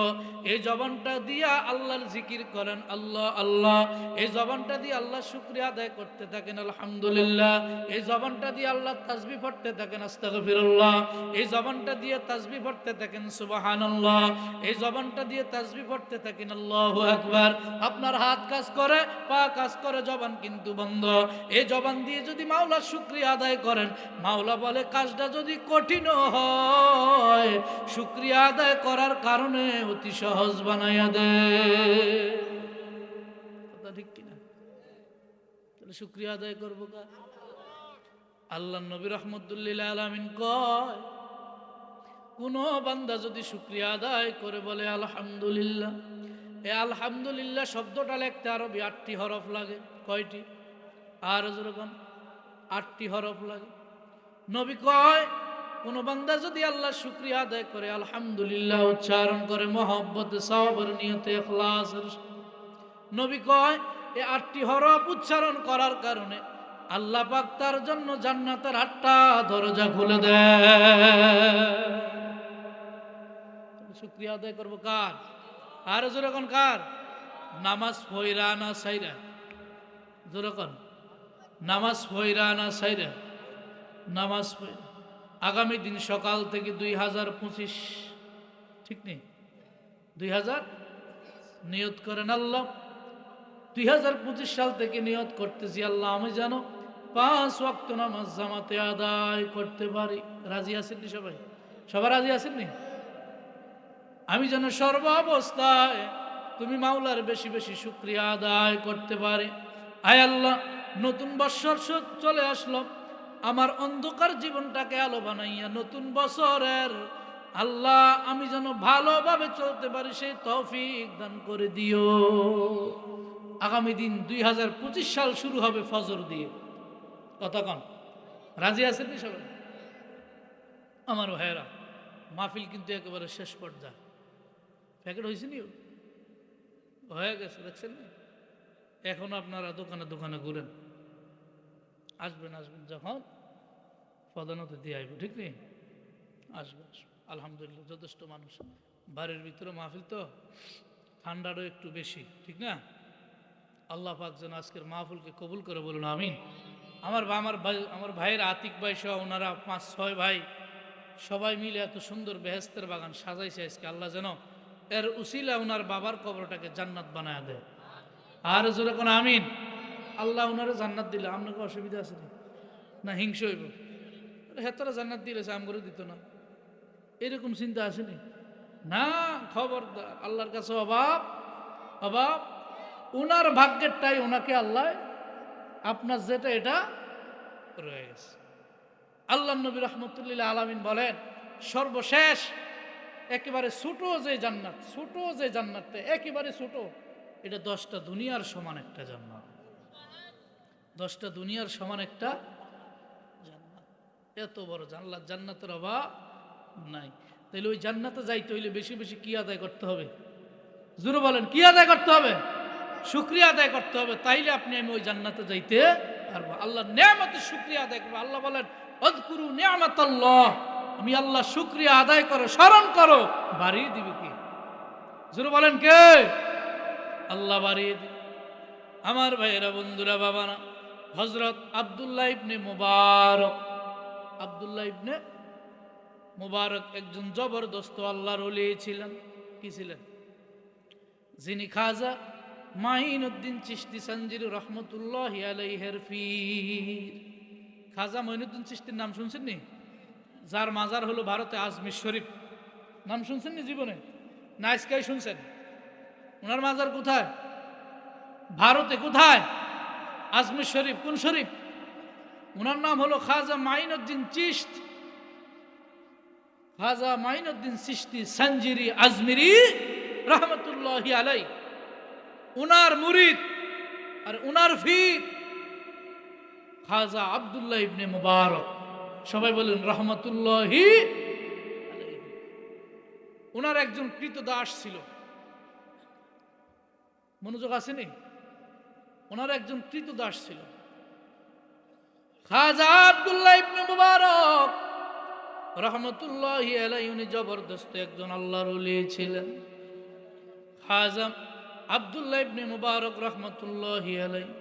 [SPEAKER 1] এই জবানটা দিয়া আল্লাহর জিকির করেন আল্লাহ আল্লাহ, এই জবানটা দিয়ে আল্লাহ শুকরিয়া আদায় করতে থাকেন আলহামদুলিল্লাহ, এই জবানটা দিয়ে আল্লাহ তাসবিহ পড়তে থাকেন আস্তাগফিরুল্লাহ, এই জবানটা দিয়ে তাসবিহ পড়তে থাকেন সুবহানাল্লাহ, এই জবানটা দিয়ে তাসবিহ পড়তে থাকেন আল্লাহু আকবার। আপনার হাত কাজ করে, পা কাজ করে, জবান কিন্তু বন্ধ, এই জবান দিয়ে যদি মাওলার শুকরিয়া আদায় করেন, মাওলা বলে কাজটা যদি কঠিন হয় শুকরিয়া আদায় করার কারণে অতি সহজ বানাইয়া দে। কথা ঠিক কিনা? তাহলে শুকরিয়া আদায় করবো কার? আল্লাহ নবী রাহমাতুল লিল আলামিন কয়, কোন বান্দা যদি শুকরিয়া আদায় করে বলে আলহামদুলিল্লাহ, এই আলহামদুলিল্লাহ শব্দটা লিখতে আরবি 8টি হরফ লাগে। কয়টি? আর যেরকম 8টি হরফ লাগে। নবী কয়, কোন বান্দা যদি আল্লাহ শুকরিয়া আদায় করে আলহামদুলিল্লাহ উচ্চারণ করে মহব্বতে সওয়াবের নিয়তে ইখলাসের, নবী কয় এই 8টি হরফ উচ্চারণ করার কারণে আল্লাহ পাক তার জন্য জান্নাতের 8টা দরজা খুলে দেয়। শুকরিয়া আদায় করব কার? আর যেরকম কার? নামাজ পয়রা না সাইরা? যেরকম নামাজ পয়রা না সাইরা? নামাজ পয়রা। আগামী দিন সকাল থেকে 2025, ঠিক নেই 2000 নিয়ত করেন আল্লাহ, 2025 সাল থেকে নিয়ত করতেছি আল্লাহ আমি যেন 5 ওয়াক্ত নামাজ জামাতে আদায় করতে পারি। রাজি আছেন নি সবাই? সবাই রাজি আছেন নি? আমি যেন সর্ব অবস্থায় তুমি মাওলার বেশি বেশি শুকরিয়া আদায় করতে পারি। আয় আল্লাহ, নতুন বৎসর চলে আসলো, আমার অন্ধকার জীবনটাকে আলো বানাইয়া নতুন বছরের আল্লাহ আমি যেন ভালোভাবে চলতে পারি সেই তৌফিক দান করে দিও। আগামী দিন 2025 সাল শুরু হবে ফজর দিয়ে। কতক্ষণ? রাজি আছেন নি সবাই? আমার ভাইয়েরা, মাহফিল কিন্তু একেবারে শেষ পর্যায়ে। প্যাকেট হয়েছে নি? হয়ে গেছে, দেখছেন না? এখন আপনারা দোকানে দোকানে ঘুরেন, আসবেন যখন প্রধানত দিয়ে আইব, ঠিক নেই? আসবেন। আলহামদুলিল্লাহ যথেষ্ট মানুষ, বাড়ির ভিতরে মাহফিল তো, ঠান্ডারও একটু বেশি, ঠিক না? আল্লাহ পাক যেন আজকের মাহফিলকে কবুল করে বলুন আমিন। আমার ভাইয়ের আতিক ভাই সহ ওনারা 5-6 ভাই সবাই মিলে এত সুন্দর বেহেস্তের বাগান সাজাইছে আজকে। আল্লাহ যেন এর উসিলা ওনার বাবার কবরটাকে জান্নাত বানায় দেয়। আর যেরকম আমিন। আল্লাহ ওনারা জান্নাত দিলে আপনাকে অসুবিধা আছে না? হিংসা হইব? হেতারা জান্নাত দিয়েছে আম করে দিত না, এরকম চিন্তা আসেনি? না, খবরদার, আল্লাহর কাছে অভাব অভাব। উনার ভাগ্যেরটাই ওনাকে আল্লাহ, আপনার যেটা এটা রয়ে গেছে। আল্লাহ নবী রহমতুল্লাহ আলামিন বলেন, সর্বশেষ একেবারে ছোট যে জান্নাত, ছোট যে জান্নাতটা একেবারে ছোট, এটা 10টা দুনিয়ার সমান একটা জান্নাত। 10টা দুনিয়ার সমান একটা জান্নাত, এত বড় জান্নাত, জান্নাতের অভাব নাই। তাইলে ওই জান্নাতে যাইতে হইলে বেশি বেশি কি আদায় করতে হবে? জোরে বলেন, কি আদায় করতে হবে? শুকরিয়া আদায় করতে হবে। তাইলে আপনি আমি ওই জান্নাতে যাইতে পারবো। আল্লাহর নেয়ামতের শুকরিয়া আদায় করবো। আল্লাহ বলেন, আযকুরু নি'মাতাল্লাহ, আমি আল্লাহ শুকরিয়া আদায় করো, স্মরণ করো, বাড়িয়ে দিবে কে? জোরে বলেন, কে? আল্লাহ বাড়িয়ে দিবে। আমার ভাইয়েরা, বন্ধুরা, বাবারা, হযরত আব্দুল্লাহ ইবনে মুবারক, আব্দুল্লাহ ইবনে মুবারক একজন জবরদস্ত আল্লাহর ওলি ছিলেন। কি ছিলেন? যিনি খাজা মাইনুদ্দিন চিশতি সানজিরি রহমতুল্লাহি আলাইহির পীর। খাজা মাইনুদ্দিন চিশতির নাম শুনছেন নি? যার মাজার হলো ভারতে আজমির শরীফ, নাম শুনছেন নি জীবনে? না আজকেই শুনছেন? ওনার মাজার কোথায়? ভারতে। কোথায়? আজমির শরীফ। কোন শরীফ? ওনার নাম হলো খাজা মাইনুদ্দিন চিশতি, খাজা মাইনুদ্দিন চিশতি সানজিরি আজমিরি রহমতুল্লাহি আলাইহি। উনার মুরিদ আর উনার পীর খাজা আব্দুল্লাহ ইবনে মুবারক। সবাই বলেন রহমতুল্লাহি আলাইহি। উনার একজন কৃতদাস ছিল, মনোযোগ আসেনি? ওনার একজন কৃতদাস ছিল খাজা আব্দুল্লাহ ইবনে মুবারক রহমতুল্লাহি আলাইহি। উনি জবরদস্ত একজন আল্লাহর ওলি ছিলেন। খাজা আব্দুল্লাহ ইবনে মুবারক রহমতুল্লাহি আলাইহি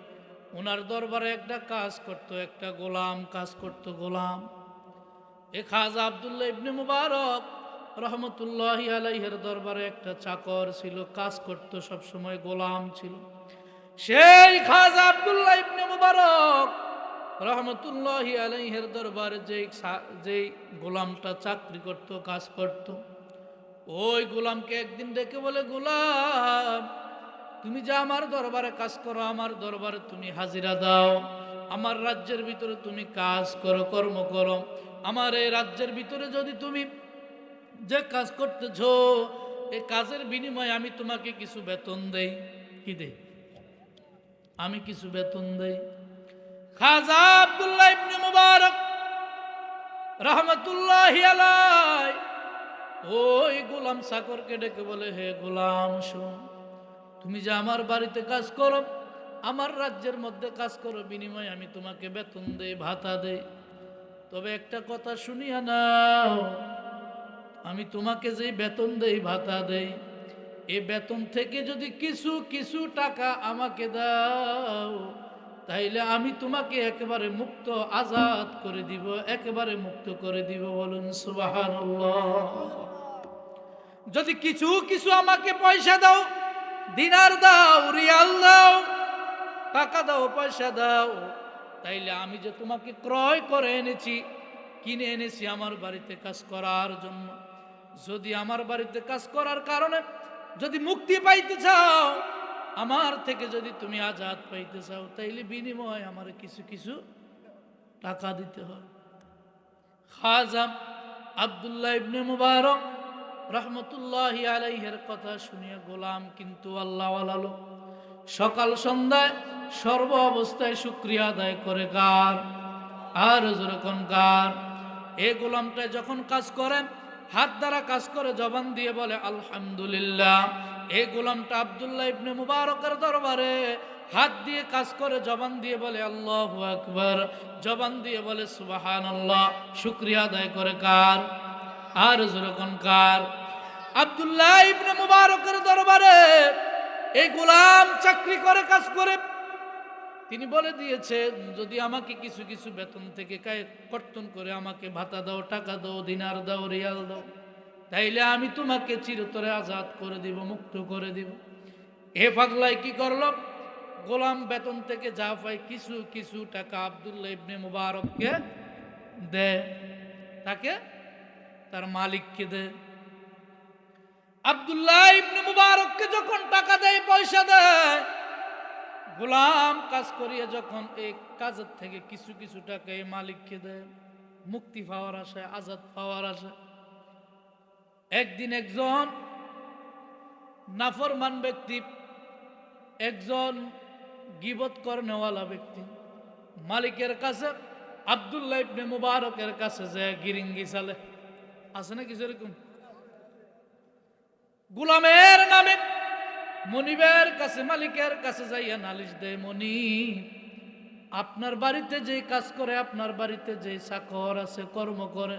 [SPEAKER 1] ওনার দরবারে একটা কাজ করত, একটা গোলাম কাজ করত, গোলাম। এ খাজা আব্দুল্লাহ ইবনে মুবারক রহমতুল্লাহি আলাইহির দরবারে একটা চাকর ছিল, কাজ করত, সব সময় গোলাম ছিল। সেই খাজা আব্দুল্লাহ ইবনে মুবারক রহমতুল্লাহি আলাইহির দরবারে যেই গোলামটা চাকরি করত, কাজ করত, ওই গোলামকে একদিন ডেকে বলে, গোলাম, তুমি যা আমার দরবারে কাজ করো, আমার দরবারে তুমি হাজিরা দাও, আমার রাজ্যের ভিতরে তুমি কাজ করো, কর্ম করো, আমার এই রাজ্যের ভিতরে যদি তুমি যে কাজ করতেছ, এই কাজের বিনিময়ে আমি তোমাকে কিছু বেতন দেই। কি দেই? আমি কিছু বেতন দেই। খাজা আব্দুল্লাহ ইবনে মুবারক রহমতুল্লাহি আলাইহি ওই গোলাম চাকরকে ডেকে বলে, হে গোলাম, শোন, তুমি যে আমার বাড়িতে কাজ করো, আমার রাজ্যের মধ্যে কাজ করো, বিনিময়ে আমি তোমাকে বেতন দেই, ভাতা দেই। তবে একটা কথা শুনিয়া নাও, আমি তোমাকে যে বেতন দেই, ভাতা দেই, এই বেতন থেকে যদি কিছু কিছু টাকা আমাকে দাও, তাইলে আমি তোমাকে একেবারে মুক্ত, আজাদ করে দিব, একেবারে মুক্ত করে দিব। বলুন সুবহানাল্লাহ। যদি কিছু কিছু আমাকে পয়সা দাও, দিনার দাও, রিয়াল দাও, টাকা দাও, পয়সা দাও, তাইলে আমি যে তোমাকে ক্রয় করে এনেছি, কিনে এনেছি আমার বাড়িতে কাজ করার জন্য, যদি আমার বাড়িতে কাজ করার কারণে যদি মুক্তি পাইতে চাও, আমার থেকে যদি তুমি আজাদ পাইতে চাও, তাইলে বিনিময় আমার কিছু কিছু টাকা দিতে হয়। খাজা আব্দুল্লাহ ইবনে মুবারক রহমতুল্লাহি আলাইহির কথা শুনিয়া গোলাম কিন্তু আল্লাহওয়ালা লোক, সকাল সন্ধ্যায় সর্ব অবস্থায় শুকরিয়া আদায় করে কার? আর যখন কার? এই গোলামটা যখন কাজ করে, হাত দ্বারা কাজ করে, জবান দিয়ে বলে আলহামদুলিল্লাহ। এই গোলামটা আব্দুল্লাহ ইবনে মুবারকের দরবারে হাত দিয়ে কাজ করে, জবান দিয়ে বলে আল্লাহু আকবার, জবান দিয়ে বলে সুবহানাল্লাহ। শুকরিয়া আদায় করে কার? আর যখন কার? আব্দুল্লাহ ইবনে মুবারকের দরবারে এই গোলাম চাকরি করে, কাজ করে, তিনি বলে দিয়েছেন, যদি আমাকে কিছু কিছু বেতন থেকে কর্তন করে আমাকে ভাতা দাও, টাকা দাও, দিনার দাও, রিয়াল দাও, তাইলে আমি তোমাকে চিরতরে আজাদ করে দিব, মুক্ত করে দিব। এ পাগলাই কি করলো? গোলাম বেতন থেকে যা পায় কিছু কিছু টাকা আব্দুল্লাহ ইবনে মুবারককে দেয়, তাকে তার মালিককে দেয়। আব্দুল্লাহ ইবনে মুবারককে যখন টাকা দেয়, পয়সা দেয়, গোলাম কাজ করিয়ে যখন এই কাজের থেকে কিছু কিছু টাকা এই মালিককে দেয়, মুক্তি পাওয়ার আশায়, আজাদ পাওয়ার আশায়। একদিন একজন নাফরমান ব্যক্তি, একজন গীবত করনেওয়ালা ব্যক্তি মালিকের কাছে, আব্দুল্লাহ ইবনে মুবারকের কাছে যায় গিরিঙ্গি চালে। আছে না কিছু এরকম? গোলামের নামে মনিবের কাছে, মালিকের কাছে যাইয়া নালিশ দেয়, মনিব, আপনার বাড়িতে যে কাজ করে, আপনার বাড়িতে যে চাকর আছে, কর্ম করে,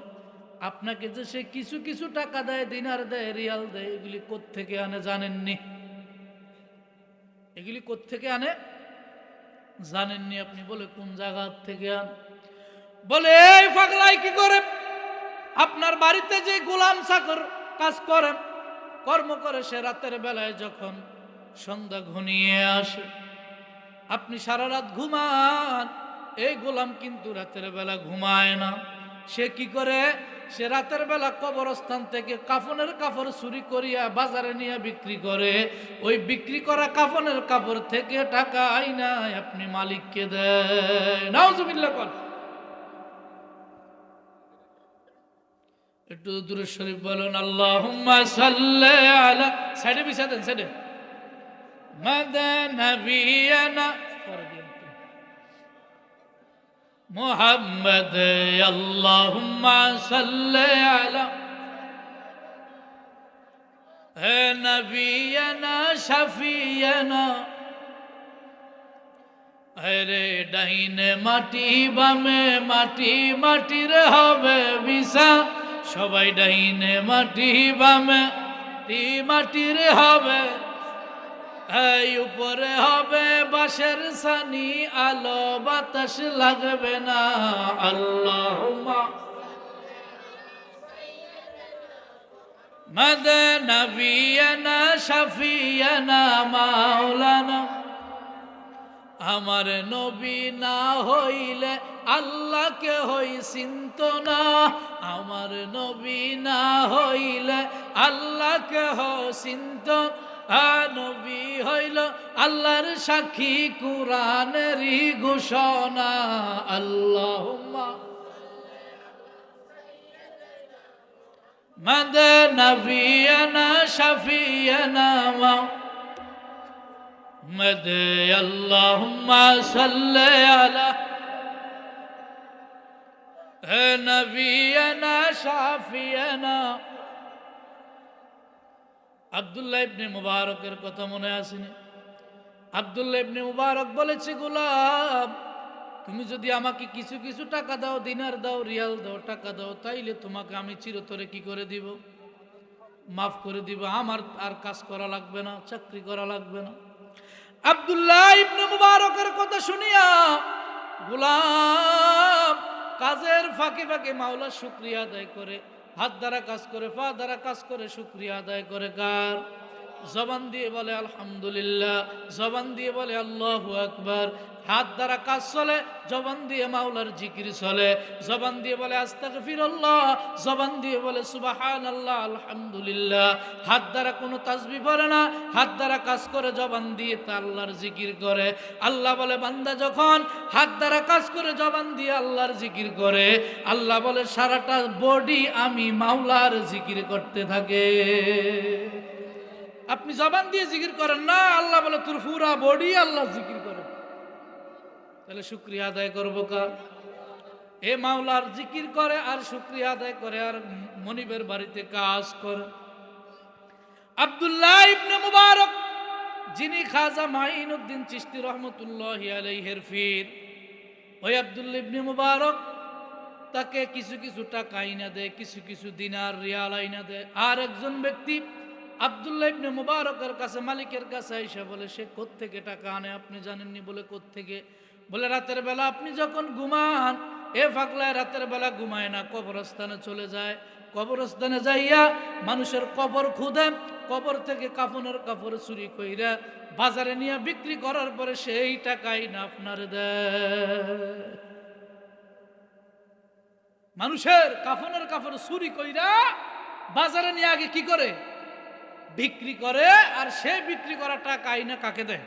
[SPEAKER 1] আপনাকে যে সে কিছু কিছু টাকা দেয়, দিনার দেয়, রিয়াল দেয়, এগুলি কোত্থেকে আনে জানেননি? এগুলি কোত্থেকে আনে জানেননি আপনি? বলে কোন জায়গা থেকে আনে? বলে এই পাগলাই কি করে, আপনার বাড়িতে যে গোলাম চাকর কাজ করে, কর্ম করে, সে রাতের বেলায় যখন সন্ধ্যা ঘনিয়ে আসে, আপনি সারা রাত ঘুমান, এই গোলাম কিন্তু রাতের বেলা ঘুমায় না। সে কি করে? সে রাতের বেলা কবরস্থান থেকে কাফনের কাপড় চুরি করিয়া বাজারে নিয়ে বিক্রি করে, ওই বিক্রি করা কাফনের কাপড় থেকে টাকা আইনায় আপনি মালিককে দেয়। নাউজুবিল্লাহ কর। একটু দুরূদ শরীফ বলুন, আল্লাহুম্মা সাল্লি আলা, সাইডে বিছা দেন, সাইডে, মাদানাবিয়ানা মুহাম্মদ, আল্লাহুম্মা সাল্লি আলা হে নবিয়ানা শাফিয়ানা। রে ডাইনে মাটি, বামে মাটি, মাটির হবে বিছা, সবাই ডাইনে মাটি, বামে মাটির হবে, এই উপরে হবে বাঁশের ছানি, আলো বাতাস লাগবে না। আল্লাহুম্মা মাদানাবিয়ানা শাফিয়ানা মাওলানা। আমার নবী না হইলে আল্লাহকে হই চিন্ত না, আমার নবী না হইলে আল্লাহকে চিন্ত। নবী হইল আল্লাহর সাক্ষী, কুরআনেরই ঘোষণা। আল্লাহুম্মা মাদানাবিয়ানা শাফিয়ানা মুহাম্মদ, আল্লাহুম্মা সাল্লি আলা হে নবিয়ানা শাফিয়ানা। আব্দুল্লাহ ইবনে মুবারকের কথা মনে আসেনি? আব্দুল্লাহ ইবনে মুবারক বলেছে, গোলাম, তুমি যদি আমাকে কিছু কিছু টাকা দাও, দিনার দাও, রিয়াল দাও, টাকা দাও, তাইলে তোমাকে আমি চিরতরে কি করে দিব? মাফ করে দিব। আমার আর কাজ করা লাগবে না, চাকরি করা লাগবে না। আব্দুল্লাহ ইবনে মুবারকের কথা শুনিয়া গোলাম কাজের ফাঁকে ফাঁকে মাওলার শুকরিয়া আদায় করে, হাত দ্বারা কাজ করে, পা দ্বারা কাজ করে, শুকরিয়া আদায় করে। কার? জবান দিয়ে বলে আলহামদুলিল্লাহ, জবান দিয়ে বলে আল্লাহু আকবার। হাত দ্বারা কাজ চলে, জবান দিয়ে মাওলার জিকির চলে, জবান দিয়ে বলে আস্তাগফিরুল্লাহ, জবান দিয়ে বলে সুবহানাল্লাহ, আলহামদুলিল্লাহ। হাত দ্বারা কোনো তাসবিহ পড়ে না, হাত দ্বারা কাজ করে, জবান দিয়ে তা আল্লাহর জিকির করে। আল্লাহ বলে, বান্দা যখন হাত দ্বারা কাজ করে, জবান দিয়ে আল্লাহর জিকির করে, আল্লাহ বলে সারাটা বডি আমি মাওলার জিকির করতে থাকে। আপনি জবান দিয়ে জিকির করেন না, আল্লাহ বলে তোর পুরা বডি আল্লাহ জিকির করে। তাহলে শুকরিয়া আদায় করবো কার? এ মাওলার জিকির করে আর শুকরিয়া আদায় করে আর মনিবের বাড়িতে কাজ করে। আব্দুল্লাহ ইবনে মুবারক, যিনি খাজা মাইনুদ্দিন চিশতি রহমতুল্লাহি আলাইহির পীর, ওই আব্দুল্লাহ ইবনে মুবারক তাকে কিছু কিছু টাকা আইনা দেয়, কিছু কিছু দিনার রিয়াল আইনা দেয়। আর একজন ব্যক্তি আব্দুল্লাহ ইবনে মুবারকের কাছে, মালিকের কাছে আইসা বলে, সে কোত্থেকে টাকা আনে আপনি জানেননি? বলে কোত্থেকে? বলে রাতের বেলা আপনি যখন ঘুমান, এ পাগলায় রাতের বেলা ঘুমায় না, কবরস্থানে চলে যায়। কবরস্থানে যাইয়া মানুষের কবর খুদে, কবর থেকে কাফনের কাপড় চুরি কইরা বাজারে নিয়ে বিক্রি করার পরে সেই টাকাই না আপনার দেয়। মানুষের কাফনের কাপড় চুরি কইরা বাজারে নিয়ে আগে কি করে? বিক্রি করে। আর সে বিক্রি করা টাকা আইনা কাকে দেয়?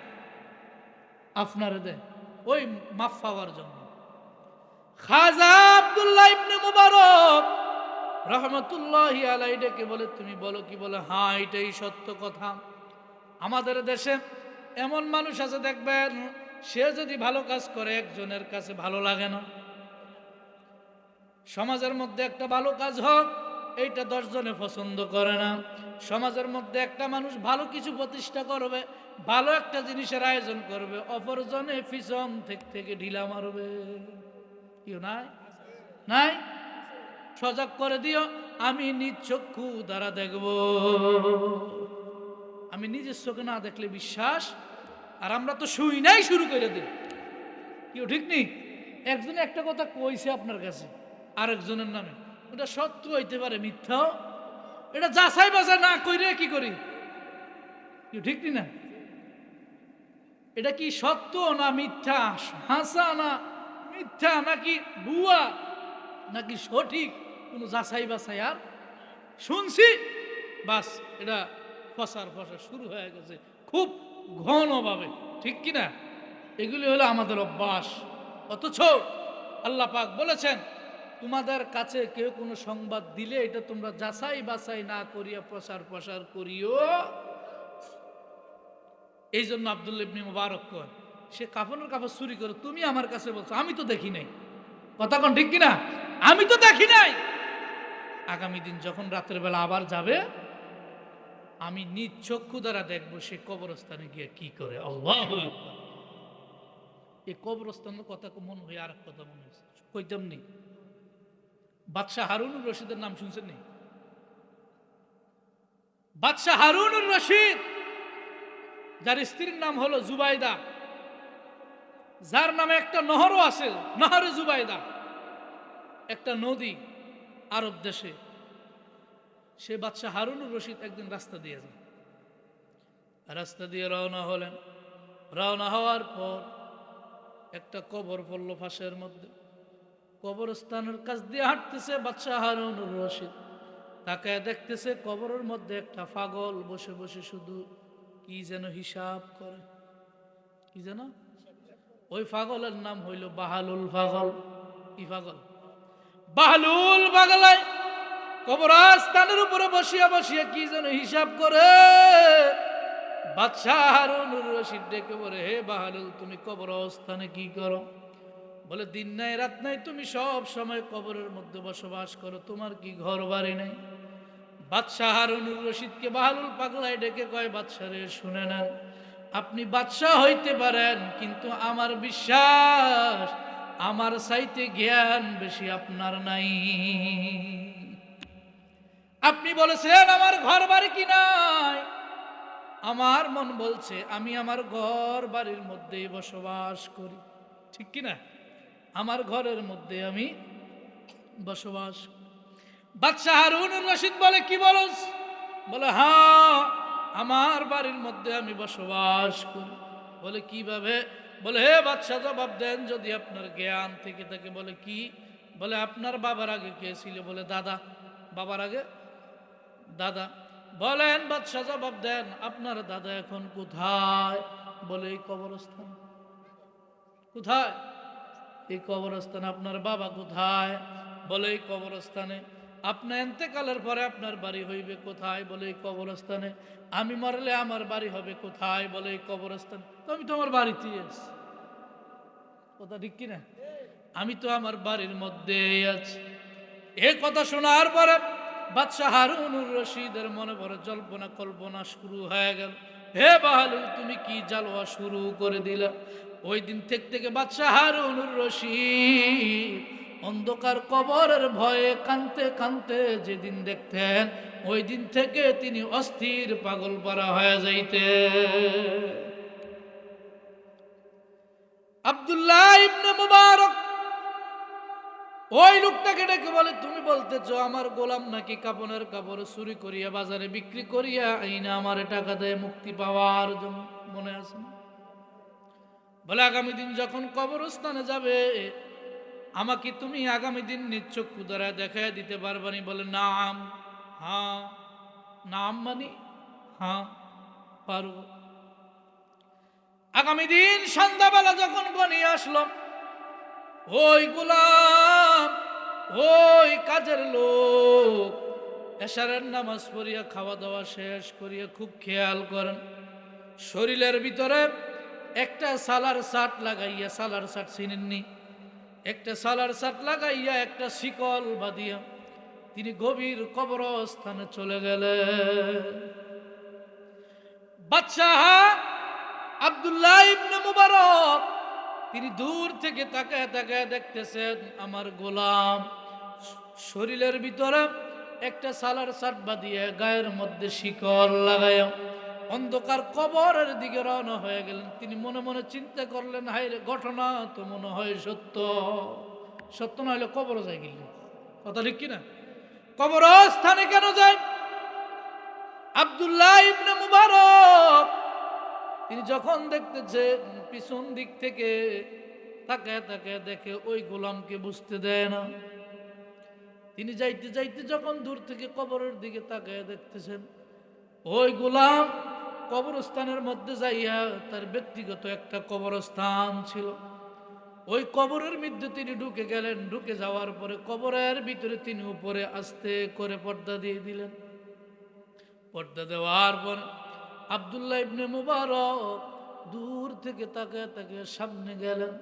[SPEAKER 1] আপনারে দেয়, ওই মাফ পাওয়ার জন্য। খাজা আব্দুল্লাহ ইবনে মুবারক রহমতুল্লাহি আলাইহি ডেকে বলে, তুমি বলো কি? বলে, হ্যাঁ এটাই সত্য কথা। আমাদের দেশে এমন মানুষ আছে দেখবেন, সে যদি ভালো কাজ করে একজনের কাছে ভালো লাগে না। সমাজের মধ্যে একটা ভালো কাজ হোক, এইটা 10 জনে পছন্দ করে না। সমাজের মধ্যে একটা মানুষ ভালো কিছু প্রতিষ্ঠা করবে, ভালো একটা জিনিসের আয়োজন করবে, অপরজনে পিছন থেকে ঢিলা মারবে। কেউ নাই? নাই? সজাগ করে দিও, আমি নিজ চক্ষু দ্বারা দেখব। আমি নিজের চোখে না দেখলে বিশ্বাস, আর আমরা তো শুই নাই শুরু করে দিই। কেউ ঠিক নেই। একজনে একটা কথা কইছে আপনার কাছে আরেকজনের নামে, ওটা সত্য হইতে পারে, মিথ্যাও। এটা যাচাই বাছাই না কইরে কি করি? কেউ ঠিক না। এটা কি সত্য না মিথ্যা, হাসা না মিথ্যা, নাকি ভুয়া নাকি সঠিক, কোনো যাচাই বাছাই আর শুনছি বাস এটা ফসার শুরু হয়ে গেছে খুব ঘনভাবে, ঠিক কিনা? এগুলি হলো আমাদের অভ্যাস। অথচ আল্লাহ পাক বলেছেন, তোমাদের কাছে কেউ কোনো সংবাদ দিলে এটা তোমরা যাচাই বাছাই না করিয়া প্রচার করিও। এই জন্য আব্দুল্লাহ ইবনে মুবারক কয়, সে কাফনের কাপড় চুরি করে, তুমি আমার কাছে বলছো, আমি তো দেখি নাই। কথা কোন ঠিক কিনা? আমি তো দেখি নাই। আগামী দিন যখন রাতের বেলা আবার যাবে, আমি নিজ চক্ষু দ্বারা দেখবো সে কবরস্থানে গিয়ে কি করে। আল্লাহু আকবার। এই কবরস্থানের কথা মনে হয় আর এক কথা মনে হচ্ছে, কইতাম নি। বাদশাহ হারুনুর রশিদের নাম শুনছেন নি? বাদশাহ হারুনুর রশিদ, যার স্ত্রীর নাম হলো জুবাইদা, যার নামে একটা নহরও আছে, নহরে জুবাইদা, একটা নদী আরব দেশে। সে বাদশাহ হারুনুর রশিদ একদিন রাস্তা দিয়ে যায়, রাস্তা দিয়ে রওনা হলেন। রওনা হওয়ার পর একটা কবর পড়ল ফাঁসের মধ্যে। কবরস্থানের কাছ দিয়ে হাঁটতেছে বাদশাহ হারুনুর রশিদ, তাকে দেখতেছে কবরের মধ্যে একটা পাগল বসে বসে শুধু কি যেন হিসাব করে। কি যেন? ওই পাগলের নাম হইল বাহালুল পাগল। কি পাগল? বাহালুল পাগলায় কবরস্থানের উপরে বসিয়া বসিয়া কি যেন হিসাব করে। বাদশাহ হারুনুর রশিদ ডেকে বলে, হে বাহালুল, তুমি কবরস্থানে কি করো? বলে, দিন নাই রাত নাই তুমি সব সময় কবরের মধ্যে বসবাস করো, তোমার কি ঘর বাড়ি নেই? বাদশাহ হারুনুর রশিদকে বাহালুল পাগলায় ডেকে কয়, বাদশাহ রে, শুনে নেন, আপনি বাদশাহ হইতে পারেন, কিন্তু আমার বিশ্বাস আমার চাইতে জ্ঞান বেশি আপনার নাই। আপনি বলেছেন আমার ঘর বাড়ি কি নাই, আমার মন বলছে আমি আমার ঘর বাড়ির মধ্যেই বসবাস করি, ঠিক কিনা? আমার ঘরের মধ্যে আমি বসবাস। বাদশাহ হারুনুর রশিদ বলে, কি বলস? বলে, হ্যাঁ, আমার বাড়ির মধ্যে আমি বসবাস করি। বলে, কিভাবে? বলে, হে বাদশাহ, জবাব দেন যদি আপনার জ্ঞান থেকে থাকে। বলে, কি? বলে, আপনার বাবার আগে কে ছিল? বলে, দাদা। বাবার আগে দাদা। বলেন বাদশাহ, জবাব দেন, আপনার দাদা এখন কোথায়? বলে, এই কবরস্থান। কোথায়? এই কবরস্থানে। আপনার বাবা কোথায়? বলে, এই কবরস্থানে। আপনার এন্তেকালের পরে আপনার বাড়ি হইবে কোথায়? বলে, এই কবরস্থানে। আমি মরলে আমার বাড়ি হবে কোথায়? বলে, এই কবরস্থানে। তো আমি তো আমার বাড়িতেই আছি। কথা ঠিক কিনা? আমি তো আমার বাড়ির মধ্যেই আছি। এই কথা শোনার পরে বাদশাহ হারুনুর রশিদের মনে পড়ে জল্পনা কল্পনা শুরু হয়ে গেল। হে বাহালুল, তুমি কি জালোয়া শুরু করে দিলা? ওই দিন থেকে বাদশাহ হারুনুর রশিদ অন্ধকার কবরের ভয়ে কানতে কানতে যেদিন দেখতেন, ওই দিন থেকে তিনি অস্থির পাগল পারা হয়ে যাইতে। আব্দুল্লাহ ইবনে মুবারক ওই লোকটাকে ডেকে বলে, তুমি বলতেছো আমার গোলাম নাকি কাপনের কাপড় চুরি করিয়া বাজারে বিক্রি করিয়া আইনা আমার টাকা দেয় মুক্তি পাওয়ার জন্য, মনে আছে না? বলে, আগামী দিন যখন কবরস্থানে যাবে, আমাকে তুমি আগামী দিন নিচক্ষু দ্বারা দেখায় দিতে পারবানি? বলে নাম। হ্যাঁ। নাম মানে হ্যাঁ পারব। আগামী দিন সন্ধ্যাবেলা যখন ঘনিয়ে আসলো, ওই গোলাম, ওই কাজের লোক এশারের নামাজ পড়িয়া খাওয়া দাওয়া শেষ করিয়া খুব খেয়াল করেন, শরীরের ভিতরে একটা সালার শার্ট লাগাইয়া, সালার শার্ট চিনেননি, একটা সালার শার্ট লাগাইয়া একটা শিকল বাঁধিয়া তিনি গভীর কবরস্থানে চলে গেলেন। বাদশাহ আব্দুল্লাহ ইবনে মুবারক তিনি দূর থেকে তাকায় তাকায় দেখতেছেন, আমার গোলাম শরীরের ভিতরে একটা সালার শার্ট বাঁধিয়ে গায়ের মধ্যে শিকল লাগায় অন্ধকার কবরের দিকে রওনা হয়ে গেলেন। তিনি মনে মনে চিন্তা করলেন, হায় রে, ঘটনা তো মনে হয় সত্য। সত্য না হলে কবর যায় গেল, কথা ঠিক কিনা? কবরস্থানে কেন যায়? আব্দুল্লাহ ইবনে মুবারক তিনি যখন দেখতেছেন, পিছন দিক থেকে তাকায় তাকায় দেখে ওই গোলামকে বুঝতে দেয় না। তিনি যাইতে যাইতে যখন দূর থেকে কবরের দিকে তাকায় দেখতেছেন, ওই গোলাম কবরস্থানের মধ্যে যাইয়া, তার ব্যক্তিগত একটা কবরস্থান ছিল, ওই কবরের মধ্যে তিনি ঢুকে গেলেন। ঢুকে যাওয়ার পরে কবরের ভিতরে তিনি উপরে আস্তে করে পর্দা দিয়ে দিলেন। পর্দা দেওয়ার পর আব্দুল্লাহ ইবনে মুবারক দূর থেকে তাকায় তাকায় সামনে গেলেন।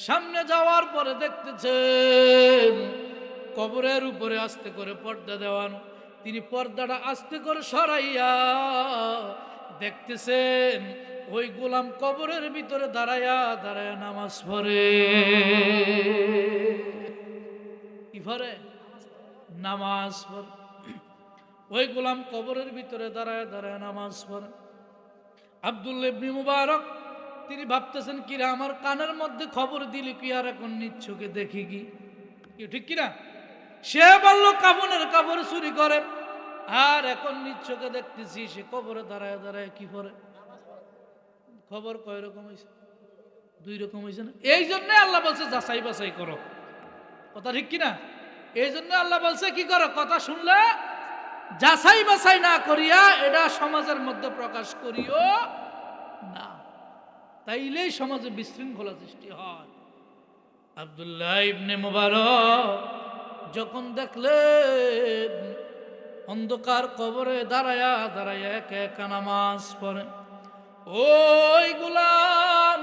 [SPEAKER 1] সামনে যাওয়ার পরে দেখতেছেন কবরের উপরে আস্তে করে পর্দা দেওয়ানো। তিনি পর্দাটা আস্তে করে সরাইয়া দেখতেছেন ওই গোলাম কবরের ভিতরে দাঁড়ায়া দাঁড়ায়া নামাজ পড়ে। কি পড়ে? নামাজ পড়ে। ওই গোলাম কবরের ভিতরে দাঁড়ায় দাঁড়ায় নামাজ পড়ে। আব্দুল্লাহ ইবনে মুবারক তিনি ভাবতেছেন, কিরা আমার কানের মধ্যে খবর দিলি কি আর এখন নিচ্ছকে দেখি কি? ঠিক কিনা? সে বলল কাফনের কাপড় চুরি করে, আর এখন নিচ্ছকে দেখতেছি সে কবরে দাঁড়ায় দাঁড়ায় কি করে। খবর কয় রকম হয়েছে? দুই রকম হয়েছে না? এই জন্য আল্লাহ বলছে যাচাই বাছাই করো, কথা ঠিক কিনা? এই জন্য আল্লাহ বলছে কি করো, কথা শুনলে যাচাই বাছাই না করিয়া এটা সমাজের মধ্যে প্রকাশ করিও না, তাইলেই সমাজে বিশৃঙ্খলা সৃষ্টি হয়। আব্দুল্লাহ ইবনে মুবারক যখন দেখলেন অন্ধকার কবরে দাঁড়ায়া দাঁড়ায়া একা একা নামাজ পড়ে, ওই গোলাম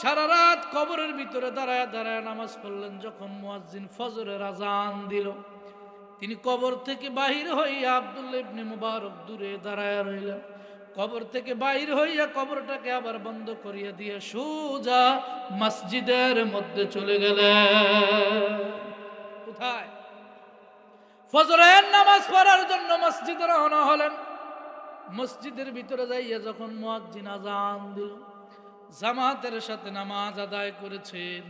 [SPEAKER 1] সারা রাত কবরের ভিতরে দাঁড়ায়া দাঁড়ায়া নামাজ পড়লেন। যখন মুয়াজ্জিন ফজরের আজান দিল, তিনি কবর থেকে বাহির হইয়া, আব্দুল্লাহ ইবনে মুবারক দূরে দাঁড়ায়া রইলেন। কবর থেকে বাহির হইয়া কবরটাকে আবার বন্ধ করিয়া দিয়ে সোজা মসজিদের মধ্যে চলে গেলেন। কোথায়? ফজরের নামাজ পড়ার জন্য মসজিদে রওনা হলেন। মসজিদের ভিতরে যাইয়া যখন মুয়াজ্জিন আজান দিল, জামাতের সাথে নামাজ আদায় করেছেন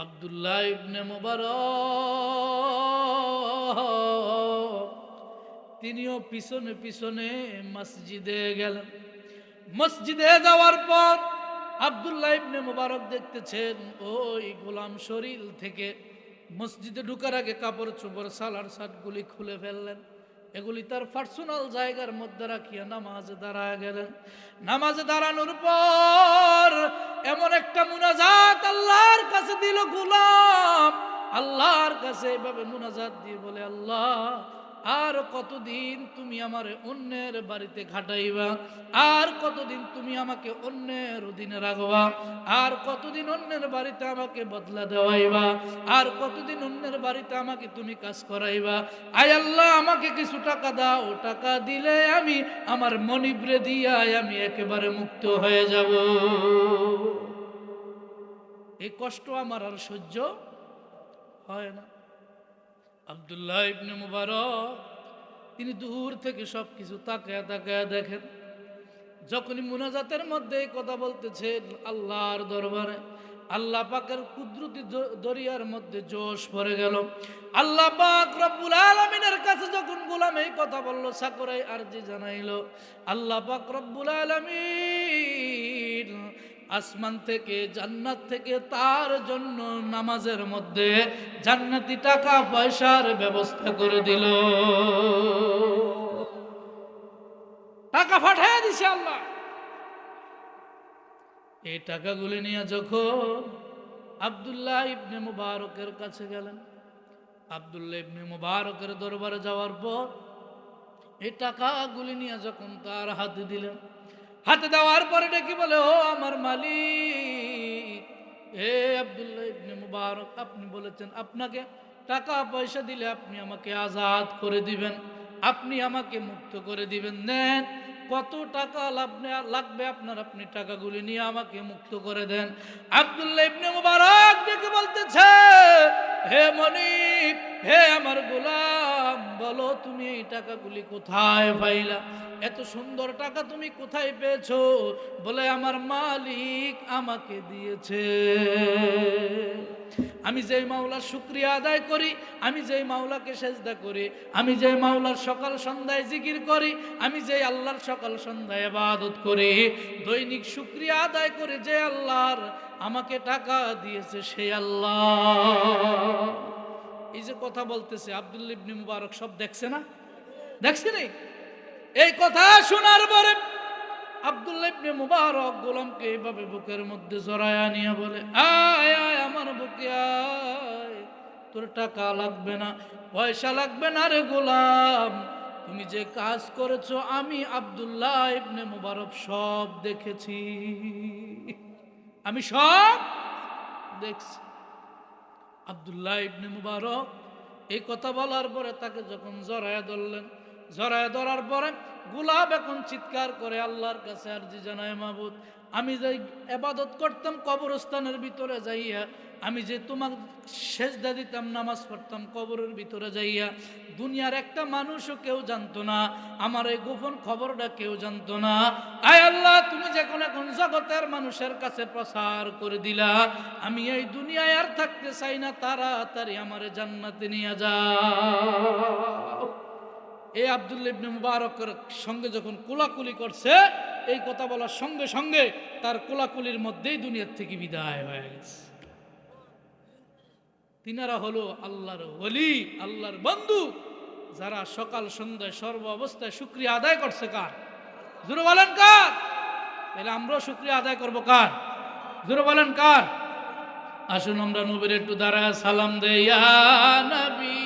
[SPEAKER 1] আব্দুল্লাহ ইবনে মুবারক। তিনিও পিছনে পিছনে মসজিদে গেলেন। মসজিদে যাওয়ার পর আব্দুল্লাহ ইবনে মুবারক দেখতেছেন ওই গোলাম শরীর থেকে মসজিদে ঢুকার আগে কাপড় চোপড় সালার শার্টগুলি খুলে ফেললেন। এগুলি তার পার্সোনাল জায়গার মধ্যে রাখিয়া নামাজে দাঁড়ায় গেলেন। নামাজে দাঁড়ানোর পর এমন একটা মুনাজাত আল্লাহর কাছে দিল গোলাম। আল্লাহর কাছে এভাবে মুনাজাত দিয়ে বলে, আল্লাহ, আর কতদিন তুমি আমারে অন্যের বাড়িতে খাটাইবা? আর কতদিন তুমি আমাকে অন্যের অধীনে রাখবা? আর কতদিন অন্যের বাড়িতে আমাকে বদলা দেওয়াইবা? আর কতদিন অন্যের বাড়িতে আমাকে তুমি কাজ করাইবা? আয় আল্লাহ, আমাকে কিছু টাকা দাও, টাকা দিলে আমি আমার মনিবরে দিয়া আমি একেবারে মুক্ত হয়ে যাব। এই কষ্ট আমার আর সহ্য হয় না। আব্দুল্লাহ ইবনে মুবারক তিনি দূর থেকে সবকিছু তাকায়া তাকায়া দেখেন। যখনই মুনাজাতের মধ্যে কথা বলতেছেন আল্লাহর দরবারে, আল্লাহ পাকের কুদরতি দরিয়ার মধ্যে জোশ পড়ে গেল। আল্লাহ পাক রব্বুল আলামিনের কাছে যখন গোলাম এই কথা বলল, সাকরাই আরজি জানাইল, আল্লাহ পাক রব্বুল আলামিন আসমান থেকে জান্নাত থেকে তার জন্য নামাজের মধ্যে জান্নাতি টাকা পয়সার ব্যবস্থা করে দিল। টাকা পাঠিয়ে দিছে আল্লাহ। এই টাকাগুলি নিয়ে যখন আব্দুল্লাহ ইবনে মুবারকের কাছে গেলেন, আব্দুল্লাহ ইবনে মুবারকের দরবারে যাওয়ার পর এই টাকাগুলি নিয়ে যখন তার হাতে দিলেন, হাতে দেওয়ার পরে ডেকে বলে, ও আমার মালিক, হে আব্দুল্লাহ ইবনে মুবারক, আপনি বলেছেন আপনাকে টাকা পয়সা দিলে আপনি আমাকে আজাদ করে দিবেন, আপনি আমাকে মুক্ত করে দিবেন। নেন, কত টাকা লাগবে আপনার, আপনি টাকাগুলি নিয়ে আমাকে মুক্ত করে দেন। আব্দুল্লাহ ইবনে মুবারক ডেকে বলতেছে, হে মনিব, হে আমার গোলাম, বলো তুমি এই টাকাগুলি কোথায় পাইলা? এত সুন্দর টাকা তুমি কোথায় পেয়েছো? বলে, আমার মালিক আমাকে দিয়েছে। আমি যেই মাওলার শুকরিয়া আদায় করি, আমি যেই মাওলাকে সেজদা করি, আমি যেই মাওলার সকাল সন্ধ্যায় জিকির করি, আমি যেই আল্লাহর সকাল সন্ধ্যায় ইবাদত করি, দৈনিক শুকরিয়া আদায় করি যে আল্লাহর আমাকে টাকা দিয়েছে সেই আল্লাহ। এই যে কথা বলতেছে আব্দুল্লাহ ইবনে মুবারক, সব দেখছে না? দেখছে নি? এই কথা শোনার পরে আব্দুল্লাহ ইবনে মুবারক গোলামকে এইভাবে বুকের মধ্যে জড়ায়া নিয়ে বলে, আয় আয় আমার বুকে আয়, তোর টাকা লাগবে না, পয়সা লাগবে না রে গোলাম, তুমি যে কাজ করেছো আমি আব্দুল্লাহ ইবনে মুবারক সব দেখেছি, আমি সব দেখছি। আব্দুল্লাহ ইবনে মুবারক এই কথা বলার পরে তাকে যখন জড়ায়া ধরলেন, জড়ায়া ধরার পরে গোলাম এখন চিৎকার করে আল্লাহর কাছে আরজি জানায়, মাবুদ, আমি যে ইবাদত করতাম কবরস্থানের ভিতরে যাইয়া, আমি যে তোমার সেজদা দিতাম, নামাজ পড়তাম কবরের ভিতরে যাইয়া, দুনিয়ার একটা মানুষও কেউ জানতো না, আমার এই গোপন খবরটা কেউ জানতো না। আয় আল্লাহ, তুমি যখন এখন জগতের মানুষের কাছে প্রচার করে দিলা, আমি এই দুনিয়ায় আর থাকতে চাই না, তাড়াতাড়ি আমারে জান্নাতে নিয়ে যাও। এই আব্দুল্লাহ ইবনে মুবারকের সঙ্গে যখন কোলাকুলি করছে, এই কথা বলার সঙ্গে সঙ্গে তার কোলাকুলির মধ্যেই দুনিয়ার থেকে বিদায় হয়ে গেছে। তিনারা হলো আল্লাহর ওলি, আল্লাহর বন্ধু, যারা সকাল সন্ধ্যায় সর্ব অবস্থায় শুকরিয়া আদায় করছে। কার? জোরে বলেন কার? তাহলে আমরাও শুকরিয়া আদায় করব কার? জোরে বলেন কার? আসুন আমরা নবীর একটু দাঁড়ায় সালাম দেই, ইয়া নবী